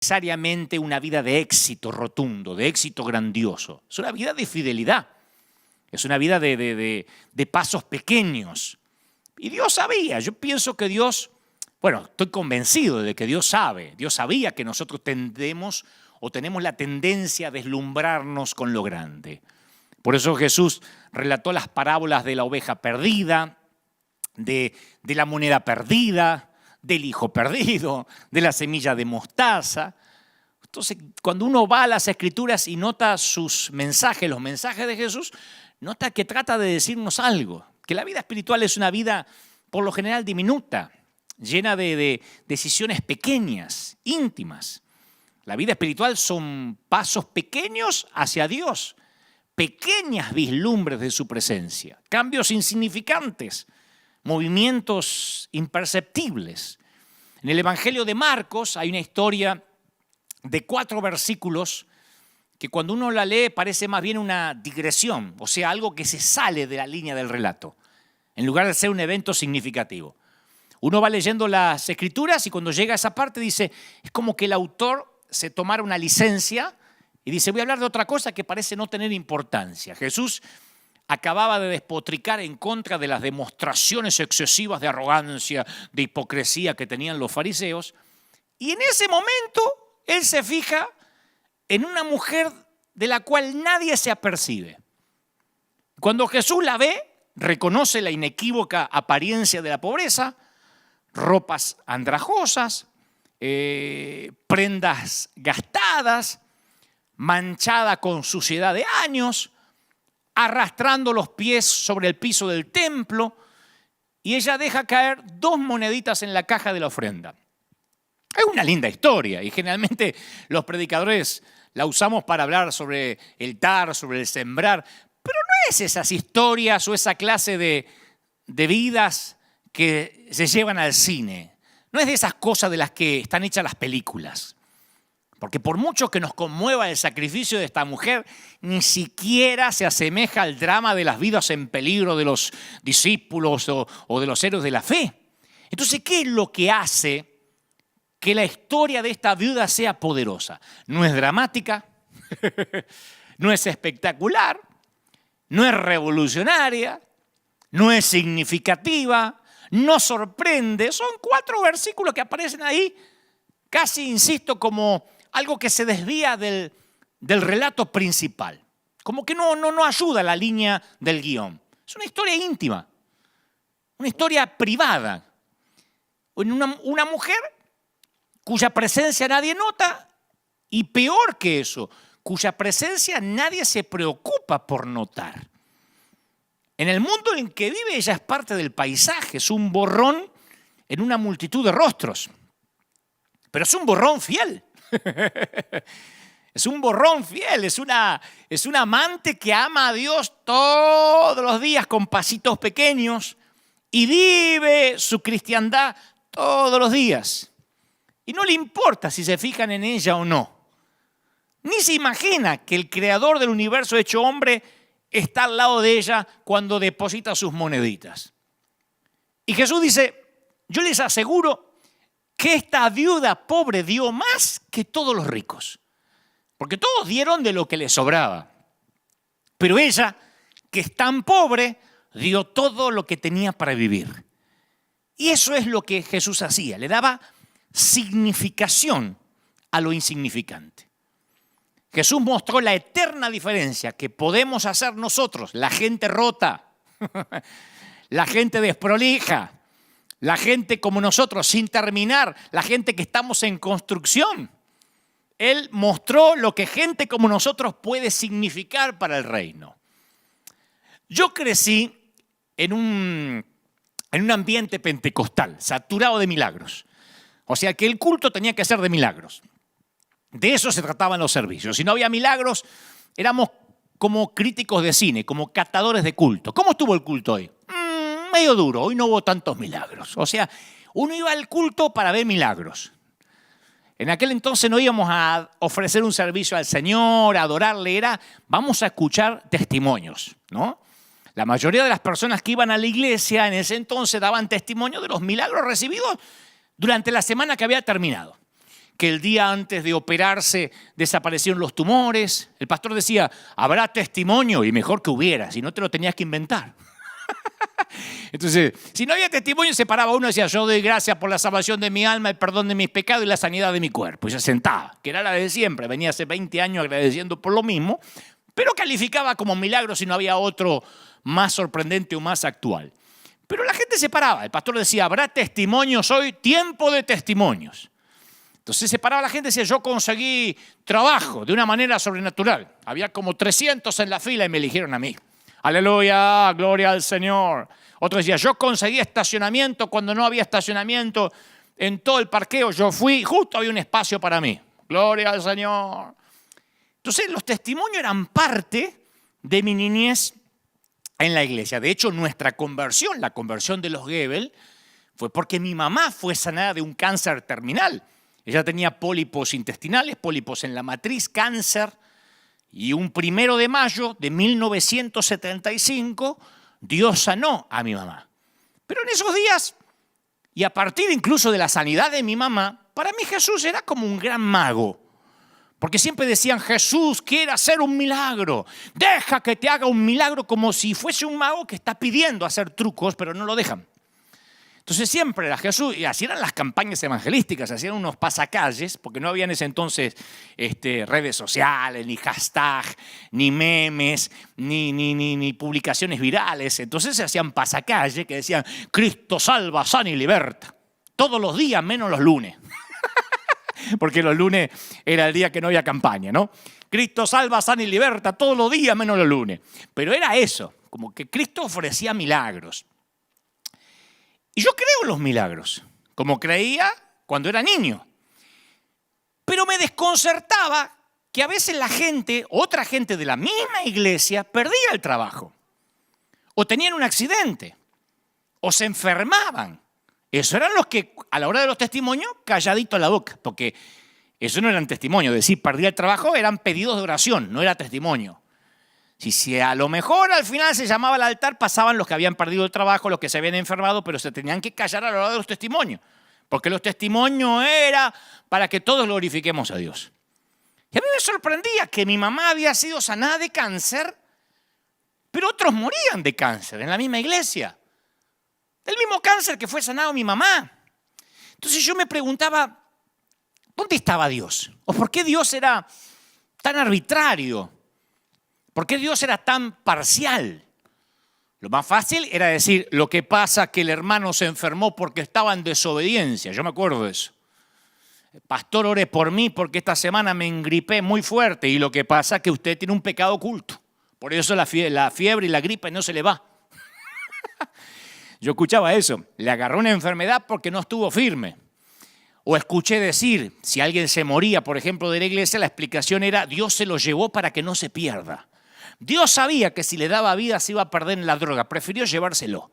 necesariamente una vida de éxito rotundo, de éxito grandioso. Es una vida de fidelidad. Es una vida de pasos pequeños. Y Dios sabía. Yo pienso que Dios, estoy convencido de que Dios sabe. Dios sabía que nosotros tendemos o tenemos la tendencia a deslumbrarnos con lo grande. Por eso Jesús relató las parábolas de la oveja perdida, de la moneda perdida, del hijo perdido, de la semilla de mostaza. Entonces, cuando uno va a las Escrituras y nota sus mensajes, los mensajes de Jesús, nota que trata de decirnos algo, que la vida espiritual es una vida, por lo general, diminuta, llena de decisiones pequeñas, íntimas. La vida espiritual son pasos pequeños hacia Dios, pequeñas vislumbres de su presencia, cambios insignificantes, movimientos imperceptibles. En el Evangelio de Marcos hay una historia de 4 versículos que cuando uno la lee parece más bien una digresión, o sea, algo que se sale de la línea del relato, en lugar de ser un evento significativo. Uno va leyendo las Escrituras y cuando llega a esa parte dice, es como que el autor se tomara una licencia y dice, voy a hablar de otra cosa que parece no tener importancia. Jesús acababa de despotricar en contra de las demostraciones excesivas de arrogancia, de hipocresía que tenían los fariseos. Y en ese momento, él se fija en una mujer de la cual nadie se apercibe. Cuando Jesús la ve, reconoce la inequívoca apariencia de la pobreza, ropas andrajosas, prendas gastadas, manchada con suciedad de años, arrastrando los pies sobre el piso del templo, y ella deja caer 2 moneditas en la caja de la ofrenda. Es una linda historia y generalmente los predicadores la usamos para hablar sobre el dar, sobre el sembrar, pero no es esas historias o esa clase de vidas que se llevan al cine. No es de esas cosas de las que están hechas las películas. Porque por mucho que nos conmueva el sacrificio de esta mujer, ni siquiera se asemeja al drama de las vidas en peligro de los discípulos o de los héroes de la fe. Entonces, ¿qué es lo que hace que la historia de esta viuda sea poderosa? No es dramática, no es espectacular, no es revolucionaria, no es significativa, no sorprende. Son 4 versículos que aparecen ahí, casi, insisto, como algo que se desvía del relato principal. Como que no ayuda a la línea del guión. Es una historia íntima, una historia privada. Una mujer cuya presencia nadie nota y peor que eso, cuya presencia nadie se preocupa por notar. En el mundo en que vive ella es parte del paisaje, es un borrón en una multitud de rostros. Pero es un borrón fiel. Es un borrón fiel, es una amante que ama a Dios todos los días con pasitos pequeños y vive su cristiandad todos los días. Y no le importa si se fijan en ella o no. Ni se imagina que el creador del universo hecho hombre está al lado de ella cuando deposita sus moneditas. Y Jesús dice, yo les aseguro que esta viuda pobre dio más que todos los ricos. Porque todos dieron de lo que les sobraba. Pero ella, que es tan pobre, dio todo lo que tenía para vivir. Y eso es lo que Jesús hacía. Le daba significación a lo insignificante. Jesús mostró la eterna diferencia que podemos hacer nosotros, la gente rota, la gente desprolija, la gente como nosotros, sin terminar, la gente que estamos en construcción. Él mostró lo que gente como nosotros puede significar para el reino. Yo crecí en un ambiente pentecostal, saturado de milagros. O sea que el culto tenía que ser de milagros. De eso se trataban los servicios. Si no había milagros, éramos como críticos de cine, como catadores de culto. ¿Cómo estuvo el culto hoy? Medio duro, hoy no hubo tantos milagros. O sea, uno iba al culto para ver milagros. En aquel entonces no íbamos a ofrecer un servicio al Señor, a adorarle, vamos a escuchar testimonios, ¿no? La mayoría de las personas que iban a la iglesia en ese entonces daban testimonio de los milagros recibidos durante la semana que había terminado. que el día antes de operarse desaparecieron los tumores. El pastor decía, habrá testimonio, y mejor que hubiera, si no te lo tenías que inventar. Entonces, si no había testimonio, se paraba uno y decía, yo doy gracias por la salvación de mi alma, el perdón de mis pecados y la sanidad de mi cuerpo. Y se sentaba, que era la de siempre. Venía hace 20 años agradeciendo por lo mismo, pero calificaba como milagro si no había otro más sorprendente o más actual. Pero la gente se paraba. El pastor decía, habrá testimonios hoy, tiempo de testimonios. Entonces se paraba la gente y decía, yo conseguí trabajo de una manera sobrenatural. Había como 300 en la fila y me eligieron a mí. Aleluya, gloria al Señor. Otro decía, yo conseguí estacionamiento cuando no había estacionamiento en todo el parqueo. Yo fui, justo había un espacio para mí. Gloria al Señor. Entonces los testimonios eran parte de mi niñez en la iglesia. De hecho, nuestra conversión, la conversión de los Gebel, fue porque mi mamá fue sanada de un cáncer terminal. Ella tenía pólipos intestinales, pólipos en la matriz, cáncer. Y un 1 de mayo de 1975, Dios sanó a mi mamá. Pero en esos días, y a partir incluso de la sanidad de mi mamá, para mí Jesús era como un gran mago. Porque siempre decían, Jesús quiere hacer un milagro. Deja que te haga un milagro, como si fuese un mago que está pidiendo hacer trucos, pero no lo dejan. Entonces siempre era Jesús, y así eran las campañas evangelísticas, hacían unos pasacalles, porque no había en ese entonces redes sociales, ni hashtag, ni memes, ni publicaciones virales. Entonces se hacían pasacalles que decían, Cristo salva, sana y liberta. Todos los días, menos los lunes. Porque los lunes era el día que no había campaña, ¿no? Cristo salva, sana y liberta todos los días, menos los lunes. Pero era eso, como que Cristo ofrecía milagros. Y yo creo en los milagros, como creía cuando era niño. Pero me desconcertaba que a veces la gente, otra gente de la misma iglesia, perdía el trabajo. O tenían un accidente. O se enfermaban. Esos eran los que, a la hora de los testimonios, calladito la boca. Porque eso no eran testimonios. Decir, perdía el trabajo, eran pedidos de oración, no era testimonio. Si a lo mejor al final se llamaba al altar, pasaban los que habían perdido el trabajo, los que se habían enfermado, pero se tenían que callar a la hora de los testimonios. Porque los testimonios era para que todos glorifiquemos a Dios. Y a mí me sorprendía que mi mamá había sido sanada de cáncer, pero otros morían de cáncer en la misma iglesia. Del mismo cáncer que fue sanado mi mamá. Entonces yo me preguntaba, ¿dónde estaba Dios? ¿O por qué Dios era tan arbitrario? ¿Por qué Dios era tan parcial? Lo más fácil era decir, lo que pasa es que el hermano se enfermó porque estaba en desobediencia. Yo me acuerdo de eso. Pastor, ore por mí porque esta semana me engripé muy fuerte y lo que pasa es que usted tiene un pecado oculto. Por eso la fiebre y la gripe no se le va. Yo escuchaba eso. Le agarró una enfermedad porque no estuvo firme. O escuché decir, si alguien se moría, por ejemplo, de la iglesia, la explicación era, Dios se lo llevó para que no se pierda. Dios sabía que si le daba vida se iba a perder en la droga, prefirió llevárselo.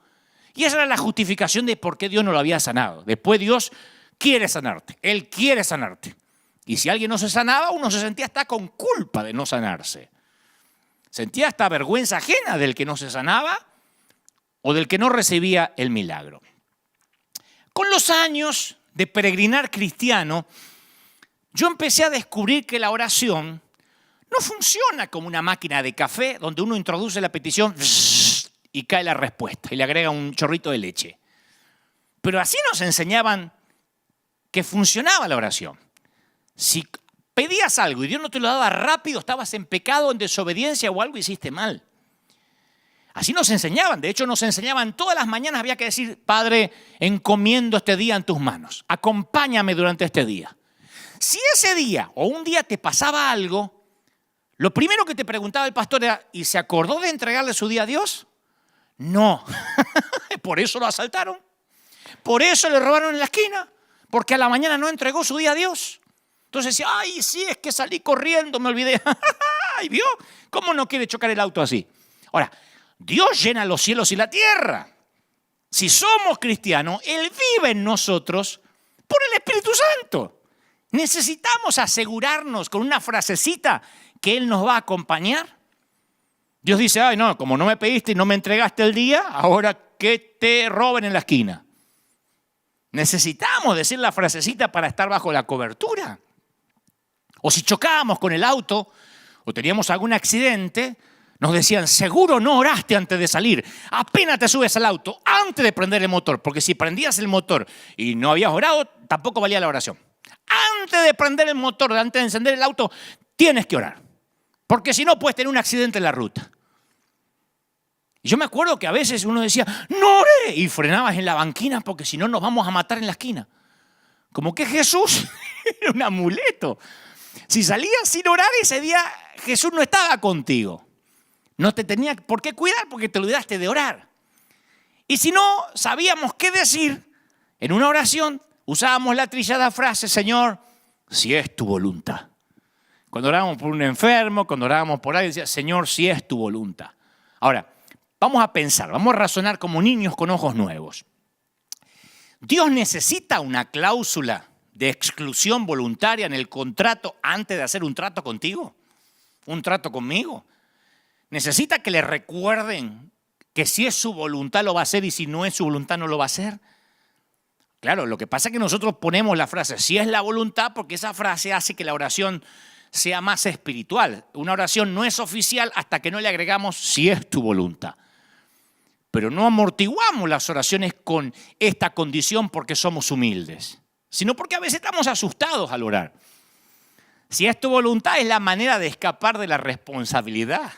Y esa era la justificación de por qué Dios no lo había sanado. Después Dios quiere sanarte, Él quiere sanarte. Y si alguien no se sanaba, uno se sentía hasta con culpa de no sanarse. Sentía hasta vergüenza ajena del que no se sanaba o del que no recibía el milagro. Con los años de peregrinar cristiano, yo empecé a descubrir que la oración no funciona como una máquina de café donde uno introduce la petición y cae la respuesta y le agrega un chorrito de leche. Pero así nos enseñaban que funcionaba la oración. Si pedías algo y Dios no te lo daba rápido, estabas en pecado, en desobediencia o algo hiciste mal. Así nos enseñaban. De hecho, nos enseñaban todas las mañanas había que decir, Padre, encomiendo este día en tus manos. Acompáñame durante este día. Si ese día o un día te pasaba algo, lo primero que te preguntaba el pastor era, ¿y se acordó de entregarle su día a Dios? No. Por eso lo asaltaron. Por eso le robaron en la esquina. Porque a la mañana no entregó su día a Dios. Entonces decía, ay, sí, es que salí corriendo, me olvidé. ¿Y vio? ¿Cómo no quiere chocar el auto así? Ahora, Dios llena los cielos y la tierra. Si somos cristianos, Él vive en nosotros por el Espíritu Santo. Necesitamos asegurarnos con una frasecita que Él nos va a acompañar. Dios dice, ay no, como no me pediste y no me entregaste el día, ahora que te roben en la esquina. Necesitamos decir la frasecita para estar bajo la cobertura. O si chocábamos con el auto o teníamos algún accidente, nos decían, seguro no oraste antes de salir. Apenas te subes al auto, antes de prender el motor. Porque si prendías el motor y no habías orado, tampoco valía la oración. Antes de prender el motor, antes de encender el auto, tienes que orar. Porque si no, puedes tener un accidente en la ruta. Y yo me acuerdo que a veces uno decía, no oré, y frenabas en la banquina porque si no nos vamos a matar en la esquina. Como que Jesús era un amuleto. Si salías sin orar ese día, Jesús no estaba contigo. No te tenía por qué cuidar porque te olvidaste de orar. Y si no sabíamos qué decir, en una oración usábamos la trillada frase, Señor, si es tu voluntad. Cuando orábamos por un enfermo, cuando orábamos por alguien, decía, Señor, si es tu voluntad. Ahora, vamos a pensar, vamos a razonar como niños con ojos nuevos. ¿Dios necesita una cláusula de exclusión voluntaria en el contrato antes de hacer un trato contigo? ¿Un trato conmigo? ¿Necesita que le recuerden que si es su voluntad lo va a hacer y si no es su voluntad no lo va a hacer? Claro, lo que pasa es que nosotros ponemos la frase si es la voluntad porque esa frase hace que la oración sea más espiritual. Una oración no es oficial hasta que no le agregamos si es tu voluntad. Pero no amortiguamos las oraciones con esta condición porque somos humildes, sino porque a veces estamos asustados al orar. Si es tu voluntad es la manera de escapar de la responsabilidad.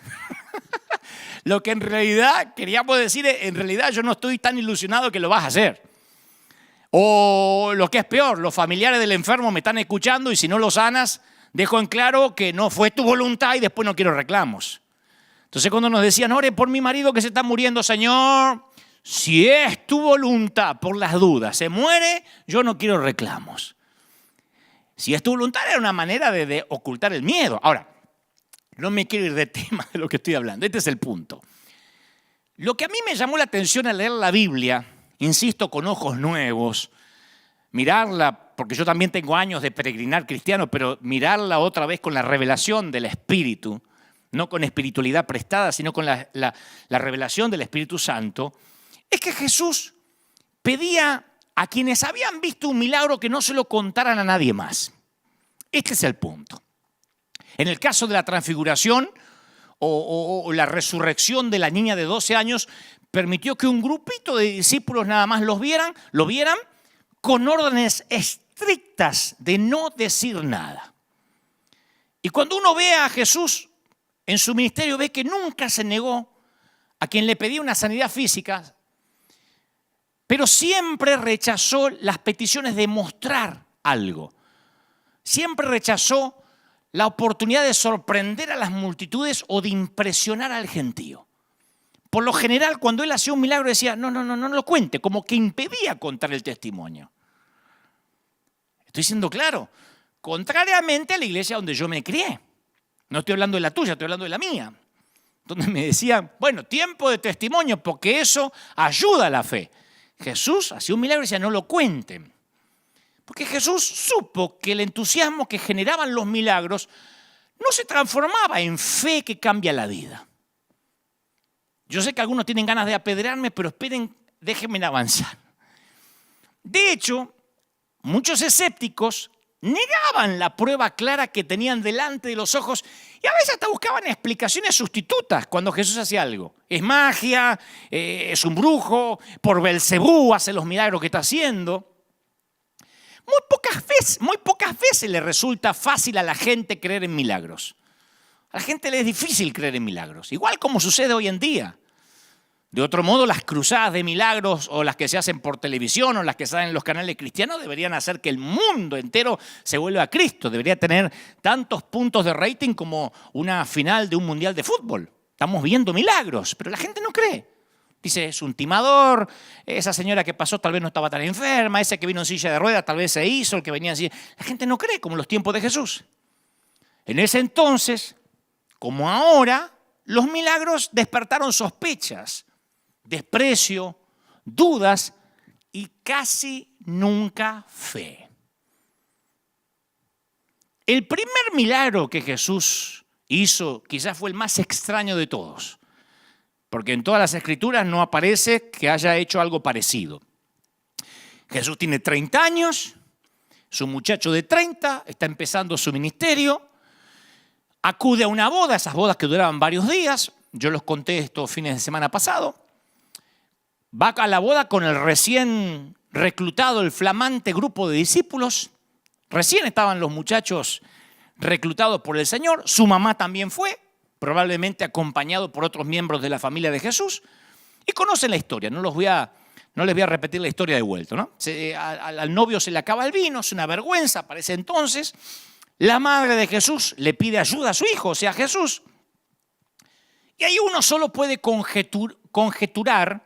Lo que en realidad queríamos decir es, en realidad yo no estoy tan ilusionado que lo vas a hacer. O lo que es peor, los familiares del enfermo me están escuchando y si no lo sanas, dejo en claro que no fue tu voluntad y después no quiero reclamos. Entonces cuando nos decían, ore por mi marido que se está muriendo, Señor, si es tu voluntad, por las dudas, se muere, yo no quiero reclamos. Si es tu voluntad, era una manera de ocultar el miedo. Ahora, no me quiero ir de tema de lo que estoy hablando, este es el punto. Lo que a mí me llamó la atención al leer la Biblia, insisto, con ojos nuevos, mirarla, porque yo también tengo años de peregrinar cristiano, pero mirarla otra vez con la revelación del Espíritu, no con espiritualidad prestada, sino con la revelación del Espíritu Santo, es que Jesús pedía a quienes habían visto un milagro que no se lo contaran a nadie más. Este es el punto. En el caso de la transfiguración o la resurrección de la niña de 12 años, permitió que un grupito de discípulos nada más lo vieran con órdenes estrictas de no decir nada. Y cuando uno ve a Jesús en su ministerio, ve que nunca se negó a quien le pedía una sanidad física, pero siempre rechazó las peticiones de mostrar algo. Siempre rechazó la oportunidad de sorprender a las multitudes o de impresionar al gentío. Por lo general, cuando él hacía un milagro decía, no lo cuente, como que impedía contar el testimonio. Estoy siendo claro, contrariamente a la iglesia donde yo me crié. No estoy hablando de la tuya, estoy hablando de la mía. Donde me decían, bueno, tiempo de testimonio, porque eso ayuda a la fe. Jesús hacía un milagro y decía, no lo cuenten. Porque Jesús supo que el entusiasmo que generaban los milagros no se transformaba en fe que cambia la vida. Yo sé que algunos tienen ganas de apedrearme, pero esperen, déjenme avanzar. De hecho, muchos escépticos negaban la prueba clara que tenían delante de los ojos y a veces hasta buscaban explicaciones sustitutas cuando Jesús hacía algo. Es magia, es un brujo, por Belcebú hace los milagros que está haciendo. Muy pocas veces le resulta fácil a la gente creer en milagros. A la gente le es difícil creer en milagros, igual como sucede hoy en día. De otro modo, las cruzadas de milagros o las que se hacen por televisión o las que salen en los canales cristianos deberían hacer que el mundo entero se vuelva a Cristo. Debería tener tantos puntos de rating como una final de un mundial de fútbol. Estamos viendo milagros, pero la gente no cree. Dice, es un timador, esa señora que pasó tal vez no estaba tan enferma, ese que vino en silla de ruedas tal vez se hizo, el que venía así. La gente no cree como en los tiempos de Jesús. En ese entonces, como ahora, los milagros despertaron sospechas, desprecio, dudas y casi nunca fe. El primer milagro que Jesús hizo quizás fue el más extraño de todos, porque en todas las escrituras no aparece que haya hecho algo parecido. Jesús tiene 30 años, es un muchacho de 30, está empezando su ministerio, acude a una boda, esas bodas que duraban varios días, yo los conté estos fines de semana pasado, va a la boda con el recién reclutado, el flamante grupo de discípulos, recién estaban los muchachos reclutados por el Señor, su mamá también fue, probablemente acompañado por otros miembros de la familia de Jesús, y conocen la historia, no les voy a repetir la historia de vuelta, ¿no? Al novio se le acaba el vino, es una vergüenza para ese entonces. La madre de Jesús le pide ayuda a su hijo, o sea, a Jesús. Y ahí uno solo puede conjeturar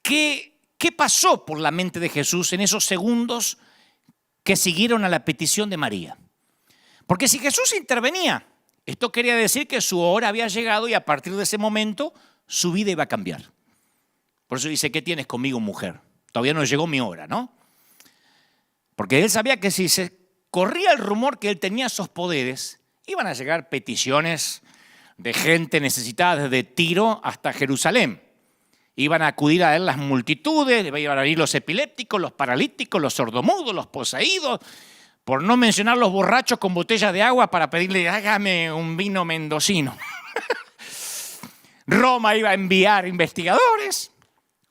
qué pasó por la mente de Jesús en esos segundos que siguieron a la petición de María. Porque si Jesús intervenía, esto quería decir que su hora había llegado y a partir de ese momento su vida iba a cambiar. Por eso dice, ¿qué tienes conmigo, mujer? Todavía no llegó mi hora, ¿no? Porque él sabía que si se corría el rumor que él tenía esos poderes, iban a llegar peticiones de gente necesitada desde Tiro hasta Jerusalén. Iban a acudir a él las multitudes, iban a ir los epilépticos, los paralíticos, los sordomudos, los poseídos, por no mencionar los borrachos con botellas de agua para pedirle, hágame un vino mendocino. Roma iba a enviar investigadores.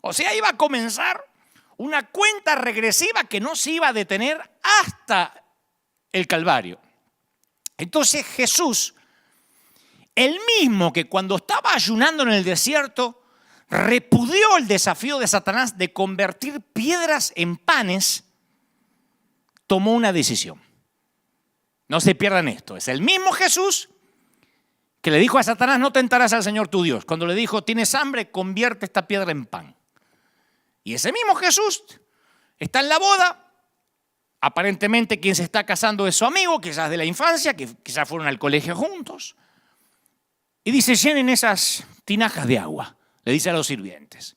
O sea, iba a comenzar una cuenta regresiva que no se iba a detener hasta el Calvario. Entonces Jesús, el mismo que cuando estaba ayunando en el desierto, repudió el desafío de Satanás de convertir piedras en panes, tomó una decisión. No se pierdan esto. Es el mismo Jesús que le dijo a Satanás, no tentarás al Señor tu Dios. Cuando le dijo, tienes hambre, convierte esta piedra en pan. Y ese mismo Jesús está en la boda. Aparentemente quien se está casando es su amigo, quizás de la infancia, que quizás fueron al colegio juntos. Y dice, llenen esas tinajas de agua, le dice a los sirvientes.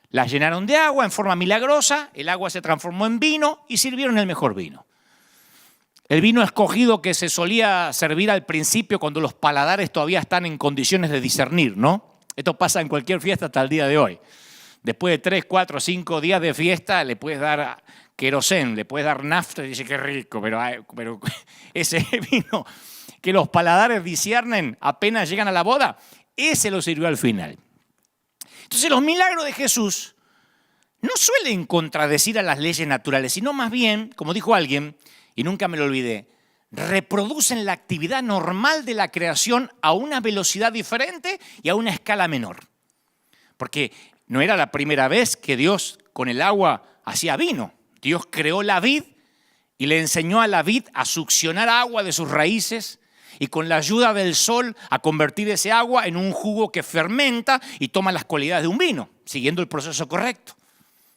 Las llenaron de agua en forma milagrosa, el agua se transformó en vino y sirvieron el mejor vino. El vino escogido que se solía servir al principio cuando los paladares todavía están en condiciones de discernir, ¿no? Esto pasa en cualquier fiesta hasta el día de hoy. Después de 3, 4, 5 días de fiesta le puedes dar querosén, le puedes dar nafta y dice qué rico, pero ese vino que los paladares disciernen apenas llegan a la boda, ese lo sirvió al final. Entonces los milagros de Jesús no suelen contradecir a las leyes naturales, sino más bien, como dijo alguien, y nunca me lo olvidé, reproducen la actividad normal de la creación a una velocidad diferente y a una escala menor. Porque no era la primera vez que Dios con el agua hacía vino. Dios creó la vid y le enseñó a la vid a succionar agua de sus raíces y con la ayuda del sol a convertir ese agua en un jugo que fermenta y toma las cualidades de un vino, siguiendo el proceso correcto.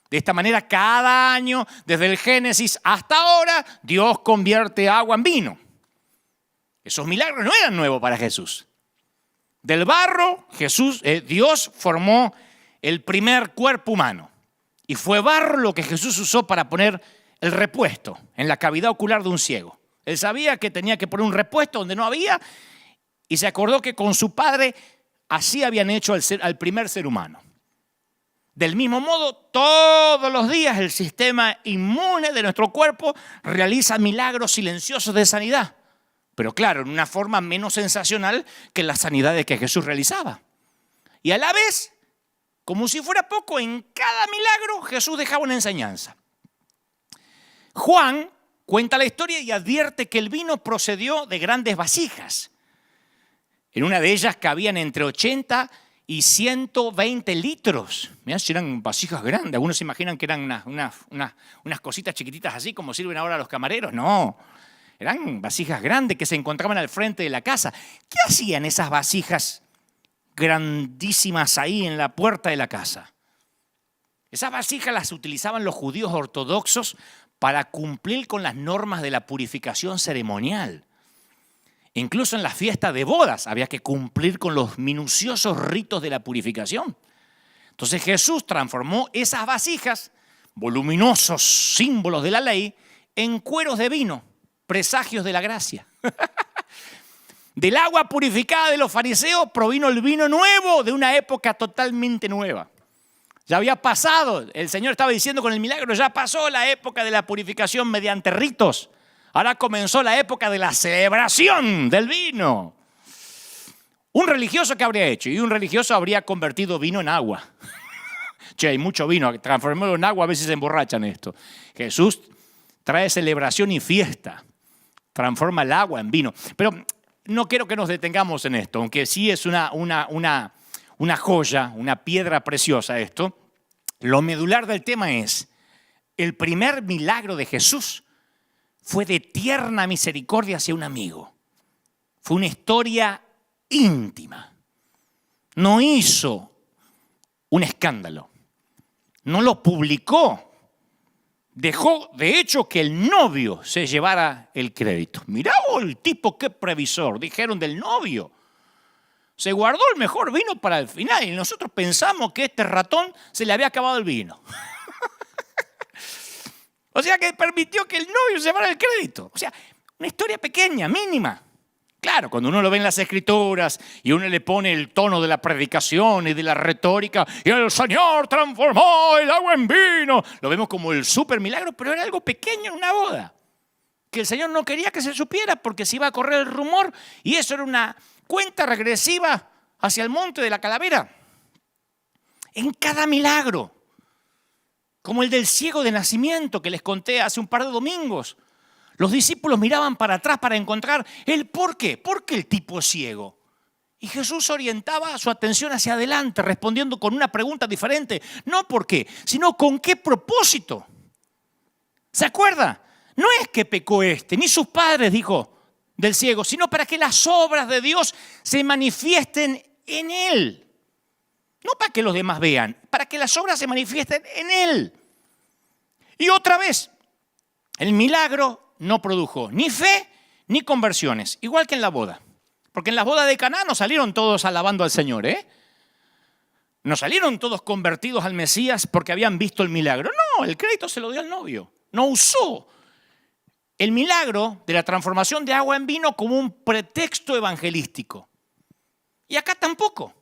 De esta manera, cada año, desde el Génesis hasta ahora, Dios convierte agua en vino. Esos milagros no eran nuevos para Jesús. Del barro, Dios formó el primer cuerpo humano. Y fue barro lo que Jesús usó para poner el repuesto en la cavidad ocular de un ciego. Él sabía que tenía que poner un repuesto donde no había y se acordó que con su padre así habían hecho al primer ser humano. Del mismo modo, todos los días el sistema inmune de nuestro cuerpo realiza milagros silenciosos de sanidad. Pero claro, en una forma menos sensacional que las sanidades que Jesús realizaba. Y a la vez, como si fuera poco, en cada milagro Jesús dejaba una enseñanza. Juan cuenta la historia y advierte que el vino procedió de grandes vasijas. En una de ellas cabían entre 80 y 120 litros. Mirá, si eran vasijas grandes. Algunos se imaginan que eran unas cositas chiquititas así como sirven ahora los camareros. No, eran vasijas grandes que se encontraban al frente de la casa. ¿Qué hacían esas vasijas grandísimas ahí en la puerta de la casa? Esas vasijas las utilizaban los judíos ortodoxos para cumplir con las normas de la purificación ceremonial. Incluso en la fiesta de bodas había que cumplir con los minuciosos ritos de la purificación. Entonces Jesús transformó esas vasijas, voluminosos símbolos de la ley, en cueros de vino, presagios de la gracia. Del agua purificada de los fariseos provino el vino nuevo de una época totalmente nueva. Ya había pasado, el Señor estaba diciendo con el milagro, ya pasó la época de la purificación mediante ritos. Ahora comenzó la época de la celebración del vino. Un religioso, ¿qué habría hecho? Y un religioso habría convertido vino en agua. Che, hay mucho vino, transformarlo en agua, a veces se emborrachan esto. Jesús trae celebración y fiesta, transforma el agua en vino. Pero no quiero que nos detengamos en esto, aunque sí es una joya, una piedra preciosa esto. Lo medular del tema es, el primer milagro de Jesús fue de tierna misericordia hacia un amigo. Fue una historia íntima. No hizo un escándalo. No lo publicó. Dejó, de hecho, que el novio se llevara el crédito. Mirá el tipo, qué previsor, dijeron del novio. Se guardó el mejor vino para el final y nosotros pensamos que este ratón se le había acabado el vino. O sea que permitió que el novio se llevara el crédito. O sea, una historia pequeña, mínima. Claro, cuando uno lo ve en las Escrituras y uno le pone el tono de la predicación y de la retórica y el Señor transformó el agua en vino, lo vemos como el súper milagro, pero era algo pequeño en una boda. Que el Señor no quería que se supiera porque se iba a correr el rumor y eso era una cuenta regresiva hacia el monte de la calavera. En cada milagro, como el del ciego de nacimiento que les conté hace un par de domingos, los discípulos miraban para atrás para encontrar el por qué. ¿Por qué el tipo es ciego? Y Jesús orientaba su atención hacia adelante, respondiendo con una pregunta diferente. No por qué, sino con qué propósito. ¿Se acuerda? No es que pecó ni sus padres, dijo, del ciego, sino para que las obras de Dios se manifiesten en él. No para que los demás vean, para que las obras se manifiesten en él. Y otra vez, el milagro no produjo ni fe ni conversiones, igual que en la boda. Porque en las bodas de Caná no salieron todos alabando al Señor, No salieron todos convertidos al Mesías porque habían visto el milagro. No, el crédito se lo dio al novio. No usó el milagro de la transformación de agua en vino como un pretexto evangelístico. Y acá tampoco.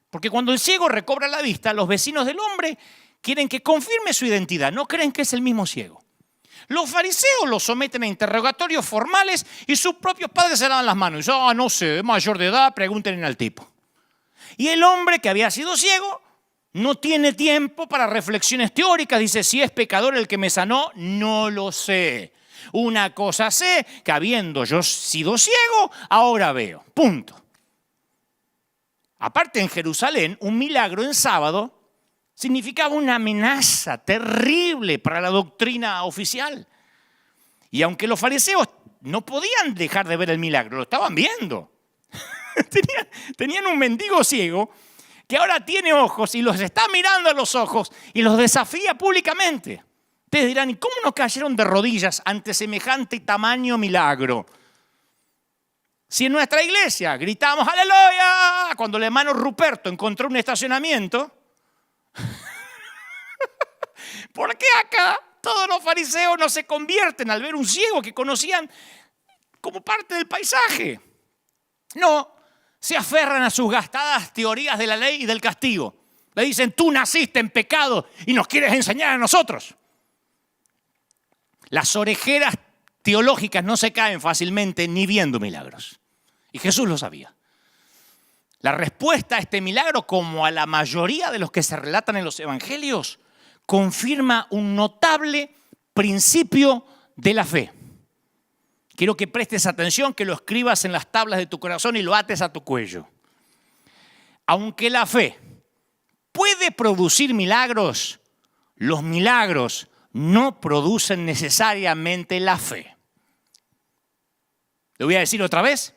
Porque cuando el ciego recobra la vista, los vecinos del hombre quieren que confirme su identidad. No creen que es el mismo ciego. Los fariseos lo someten a interrogatorios formales y sus propios padres se lavan las manos. Y dicen, no sé, es mayor de edad, pregúntenle al tipo. Y el hombre que había sido ciego no tiene tiempo para reflexiones teóricas. Dice, si es pecador el que me sanó, no lo sé. Una cosa sé, que habiendo yo sido ciego, ahora veo. Punto. Aparte, en Jerusalén, un milagro en sábado significaba una amenaza terrible para la doctrina oficial. Y aunque los fariseos no podían dejar de ver el milagro, lo estaban viendo. Tenían un mendigo ciego que ahora tiene ojos y los está mirando a los ojos y los desafía públicamente. Ustedes dirán, ¿y cómo no cayeron de rodillas ante semejante tamaño milagro? Si en nuestra iglesia gritamos ¡aleluya! Cuando el hermano Ruperto encontró un estacionamiento, ¿por qué acá todos los fariseos no se convierten al ver un ciego que conocían como parte del paisaje? No, se aferran a sus gastadas teorías de la ley y del castigo. Le dicen, tú naciste en pecado y nos quieres enseñar a nosotros. Las orejeras teológicas no se caen fácilmente ni viendo milagros. Y Jesús lo sabía. La respuesta a este milagro, como a la mayoría de los que se relatan en los evangelios, confirma un notable principio de la fe. Quiero que prestes atención, que lo escribas en las tablas de tu corazón y lo ates a tu cuello. Aunque la fe puede producir milagros, los milagros no producen necesariamente la fe. Lo voy a decir otra vez.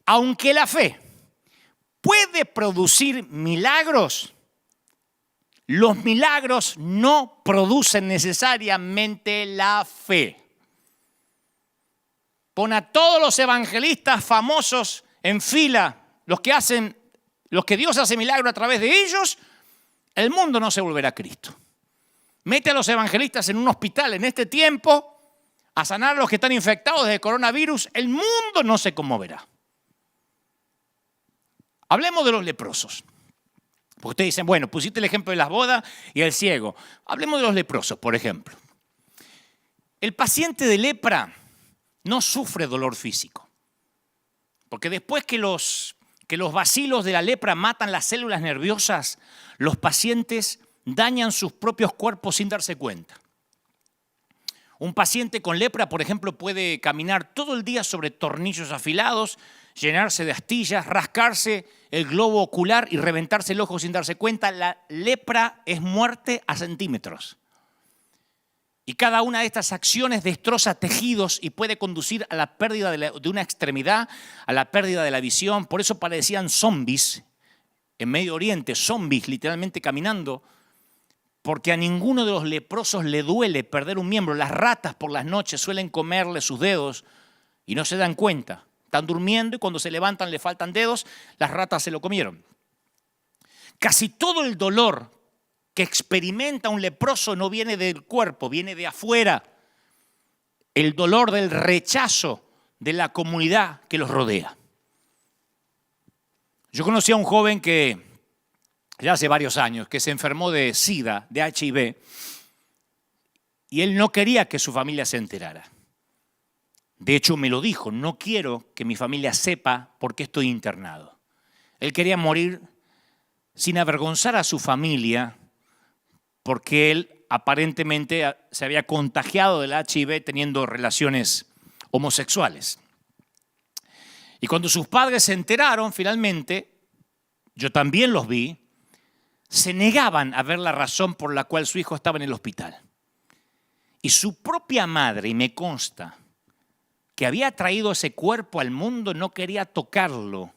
Aunque la fe puede producir milagros, los milagros no producen necesariamente la fe. Pon a todos los evangelistas famosos en fila, los que Dios hace milagro a través de ellos, el mundo no se volverá a Cristo. Mete a los evangelistas en un hospital en este tiempo a sanar a los que están infectados de coronavirus, el mundo no se conmoverá. Hablemos de los leprosos. Porque ustedes dicen, bueno, pusiste el ejemplo de las bodas y el ciego. Hablemos de los leprosos, por ejemplo. El paciente de lepra no sufre dolor físico. Porque después que los bacilos de la lepra matan las células nerviosas, los pacientes dañan sus propios cuerpos sin darse cuenta. Un paciente con lepra, por ejemplo, puede caminar todo el día sobre tornillos afilados, llenarse de astillas, rascarse el globo ocular y reventarse el ojo sin darse cuenta. La lepra es muerte a centímetros. Y cada una de estas acciones destroza tejidos y puede conducir a la pérdida de una extremidad, a la pérdida de la visión. Por eso parecían zombies en Medio Oriente, zombies literalmente caminando, porque a ninguno de los leprosos le duele perder un miembro. Las ratas por las noches suelen comerle sus dedos y no se dan cuenta. Están durmiendo y cuando se levantan le faltan dedos, las ratas se lo comieron. Casi todo el dolor que experimenta un leproso no viene del cuerpo, viene de afuera. El dolor del rechazo de la comunidad que los rodea. Yo conocí a un joven que ya hace varios años, que se enfermó de SIDA, de HIV, y él no quería que su familia se enterara. De hecho, me lo dijo, no quiero que mi familia sepa por qué estoy internado. Él quería morir sin avergonzar a su familia, porque él aparentemente se había contagiado del HIV teniendo relaciones homosexuales. Y cuando sus padres se enteraron, finalmente, yo también los vi, se negaban a ver la razón por la cual su hijo estaba en el hospital. Y su propia madre, y me consta, que había traído ese cuerpo al mundo, no quería tocarlo.